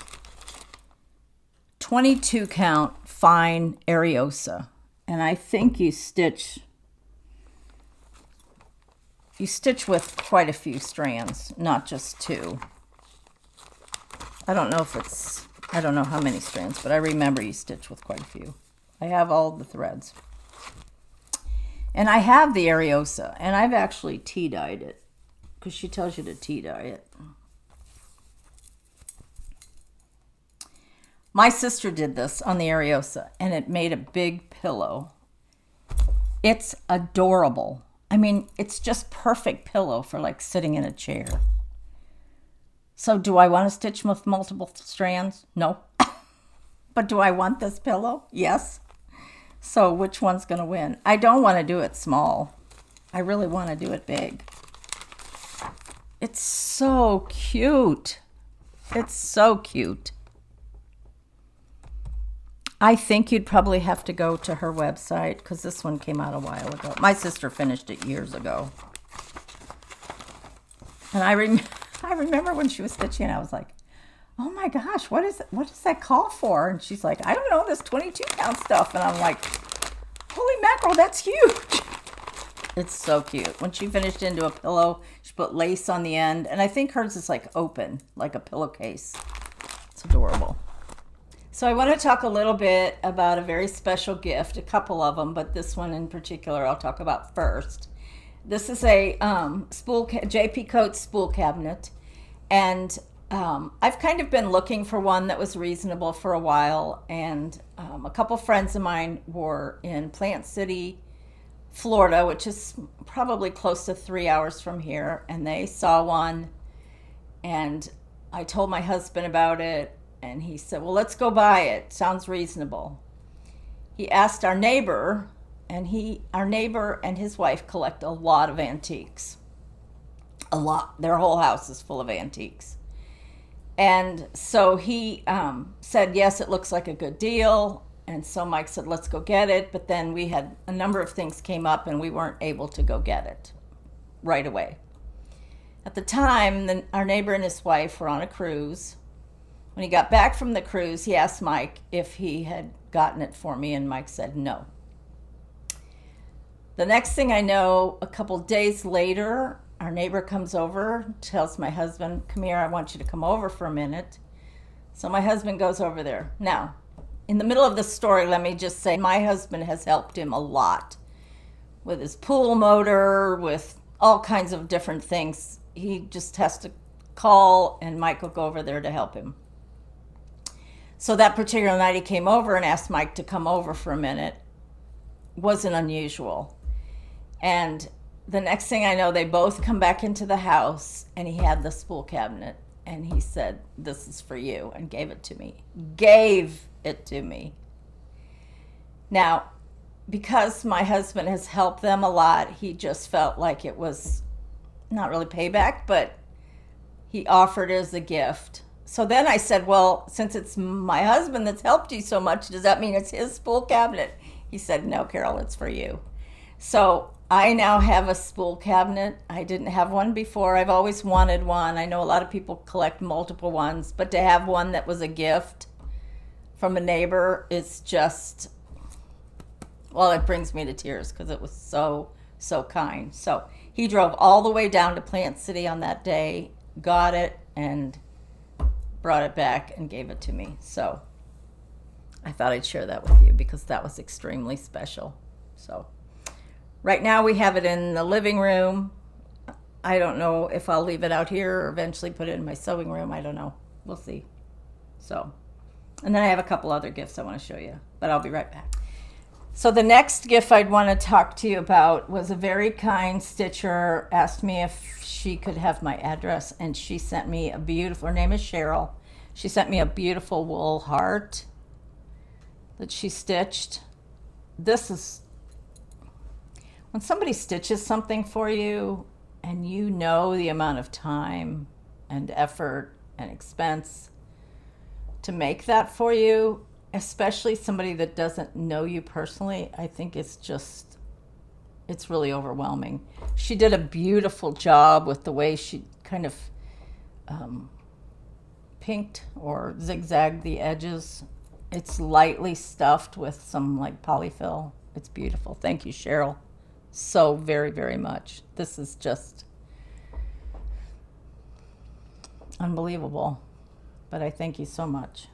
Speaker 1: 22 count fine Ariosa. And I think you stitch with quite a few strands, not just 2. I don't know how many strands, but I remember you stitch with quite a few. I have all the threads. And I have the Ariosa, and I've actually tea-dyed it, because she tells you to tea-dye it. My sister did this on the Ariosa, and it made a big pillow. It's adorable. I mean, it's just perfect pillow for like sitting in a chair. So do I want to stitch with multiple strands? No. But do I want this pillow? Yes. So which one's going to win? I don't want to do it small. I really want to do it big. It's so cute. It's so cute. I think you'd probably have to go to her website because this one came out a while ago. My sister finished it years ago. And I remember when she was stitching, I was like, oh my gosh, what does that call for? And she's like, I don't know, this 22 count stuff. And I'm like, holy mackerel, that's huge. It's so cute. When she finished into a pillow, she put lace on the end. And I think hers is like open, like a pillowcase. It's adorable. So I want to talk a little bit about a very special gift, a couple of them, but this one in particular I'll talk about first. This is a JP Coates spool cabinet. And I've kind of been looking for one that was reasonable for a while. And a couple friends of mine were in Plant City, Florida, which is probably close to 3 hours from here, and they saw one, and I told my husband about it, and he said, well, let's go buy it. Sounds reasonable. He asked our neighbor, and our neighbor and his wife collect a lot of antiques. A lot. Their whole house is full of antiques. And so he said, yes, it looks like a good deal. And so Mike said, let's go get it. But then we had a number of things came up and we weren't able to go get it right away. At the time, our neighbor and his wife were on a cruise. When he got back from the cruise, he asked Mike if he had gotten it for me, and Mike said no. The next thing I know, a couple days later, our neighbor comes over, tells my husband, come here, I want you to come over for a minute. So my husband goes over there. Now, in the middle of the story, let me just say my husband has helped him a lot with his pool motor, with all kinds of different things. He just has to call and Mike will go over there to help him. So that particular night he came over and asked Mike to come over for a minute. Wasn't unusual. And the next thing I know, they both come back into the house and he had the spool cabinet and he said, this is for you, and gave it to me. Gave it to me. Now, because my husband has helped them a lot, he just felt like it was not really payback, but he offered it as a gift. So then I said, well, since it's my husband that's helped you so much, does that mean it's his spool cabinet? He said, no, Carol, it's for you. So I now have a spool cabinet. I didn't have one before. I've always wanted one. I know a lot of people collect multiple ones, but to have one that was a gift from a neighbor, it's just, well, it brings me to tears because it was so, so kind. So he drove all the way down to Plant City on that day, got it, and brought it back and gave it to me. So I thought I'd share that with you because that was extremely special. So right now we have it in the living room. I don't know if I'll leave it out here or eventually put it in my sewing room. I don't know. We'll see. So, and then I have a couple other gifts I want to show you, but I'll be right back. So the next gift I'd want to talk to you about was a very kind stitcher asked me if she could have my address, and she sent me a beautiful, her name is Cheryl. She sent me a beautiful wool heart that she stitched. This is, when somebody stitches something for you and you know the amount of time and effort and expense to make that for you, especially somebody that doesn't know you personally, I think it's really overwhelming. She did a beautiful job with the way she kind of pinked or zigzagged the edges. It's lightly stuffed with some like polyfill. It's beautiful. Thank you, Cheryl, so very, very much. This is just unbelievable, but I thank you so much.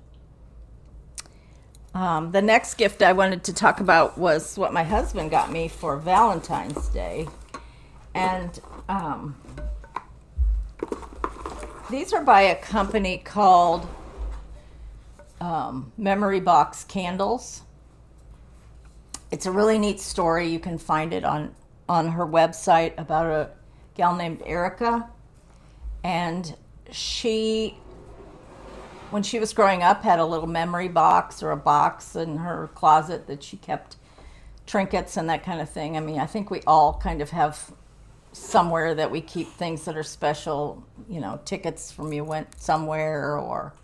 Speaker 1: The next gift I wanted to talk about was what my husband got me for Valentine's Day. And these are by a company called memory box candles. It's a really neat story. You can find it on her website about a gal named Erica. And she, when she was growing up, had a little memory box or a box in her closet that she kept trinkets and that kind of thing. I mean, I think we all kind of have somewhere that we keep things that are special, you know, tickets from you went somewhere, or,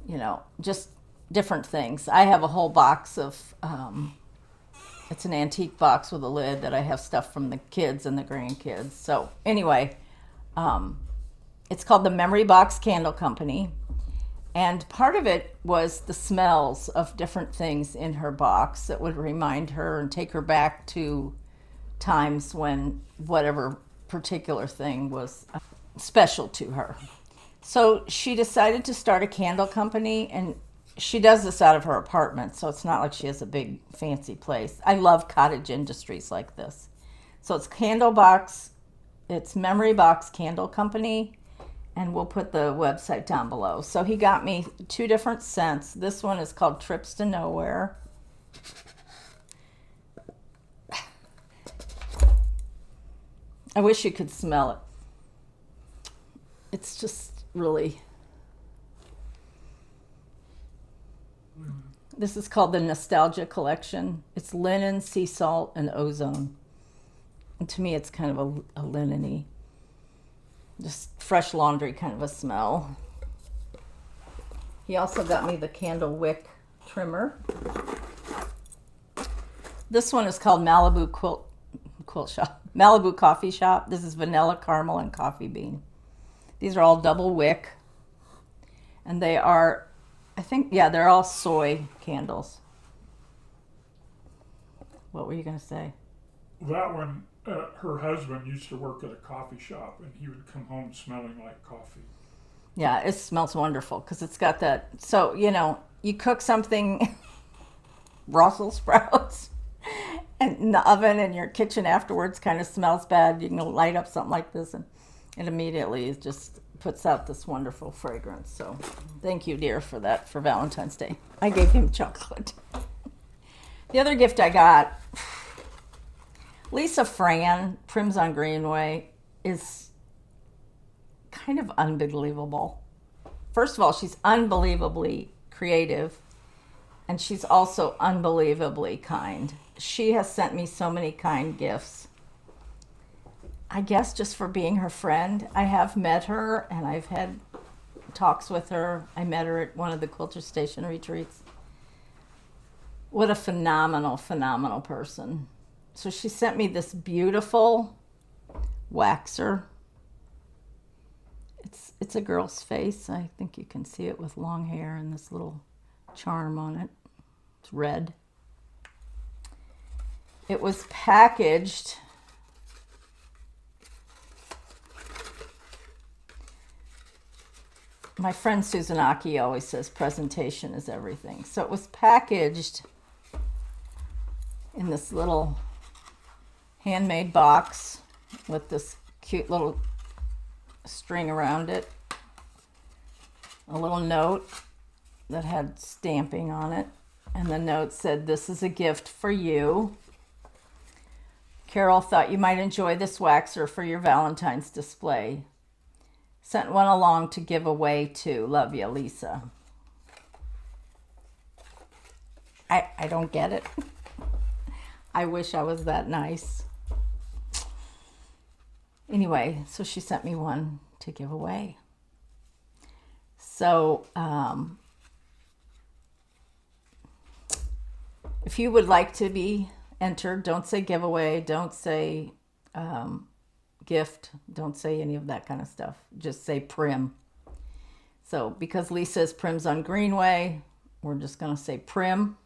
Speaker 1: you know, just different things. I have a whole box of, it's an antique box with a lid that I have stuff from the kids and the grandkids. So anyway, it's called the Memory Box Candle Company. And part of it was the smells of different things in her box that would remind her and take her back to times when whatever particular thing was special to her. So she decided to start a candle company, and she does this out of her apartment, so it's not like she has a big fancy place. I love cottage industries like this. So it's it's Memory Box Candle Company, and we'll put the website down below. So he got me 2 different scents. This one is called Trips to Nowhere. I wish you could smell it. It's just really... This is called the Nostalgia Collection. It's linen, sea salt, and ozone. And to me, it's kind of a linen-y, just fresh laundry kind of a smell. He also got me the candle wick trimmer. This one is called Malibu Quilt Shop. Malibu Coffee Shop. This is vanilla, caramel, and coffee bean. These are all double wick. And they are, I think, yeah, they're all soy candles. What were you going to say?
Speaker 2: That one, her husband used to work at a coffee shop, and he would come home smelling like coffee.
Speaker 1: Yeah, it smells wonderful because it's got that. So, you know, you cook something, Brussels sprouts, and in the oven in your kitchen afterwards kind of smells bad. You can light up something like this, and it immediately just puts out this wonderful fragrance. So thank you, dear, for that for Valentine's Day. I gave him chocolate. The other gift I got, Lisa Fran, Prims on Greenway, is kind of unbelievable. First of all, she's unbelievably creative, and she's also unbelievably kind. She has sent me so many kind gifts. I guess just for being her friend. I have met her, and I've had talks with her. I met her at one of the Quilter Station retreats. What a phenomenal, phenomenal person. So she sent me this beautiful waxer. It's a girl's face. I think you can see it with long hair and this little charm on it. It's red. It was packaged my friend Susan Aki always says presentation is everything. So it was packaged in this little handmade box with this cute little string around it, a little note that had stamping on it, and the note said, "This is a gift for you. Carol thought you might enjoy this waxer for your Valentine's display. Sent one along to give away too. Love you, Lisa." I don't get it. I wish I was that nice. Anyway, so she sent me one to give away. So, if you would like to be entered, don't say giveaway, don't say gift, don't say any of that kind of stuff. Just say Prim. So, because Lisa is Prim's on Greenway, we're just going to say Prim.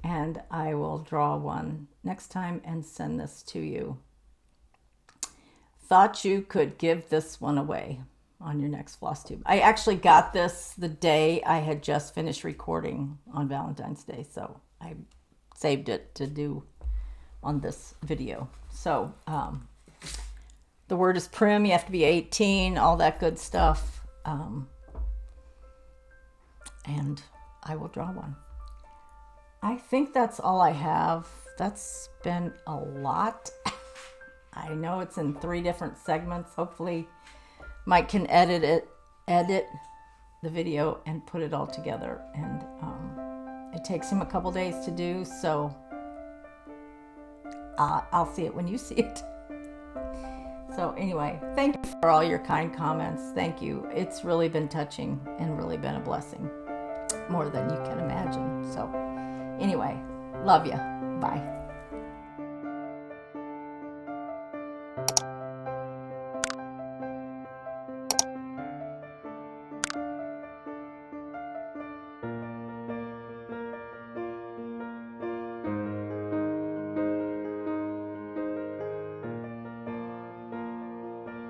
Speaker 1: And I will draw one next time and send this to you. Thought you could give this one away on your next floss tube. I actually got this the day I had just finished recording on Valentine's Day, so I saved it to do on this video. So the word is Prim. You have to be 18, all that good stuff. And I will draw one. I think that's all I have. That's been a lot. I know it's in 3 different segments. Hopefully Mike can edit the video and put it all together. And it takes him a couple days to do, so I'll see it when you see it. So anyway, thank you for all your kind comments. Thank you. It's really been touching and really been a blessing, more than you can imagine. So anyway, love you. Bye.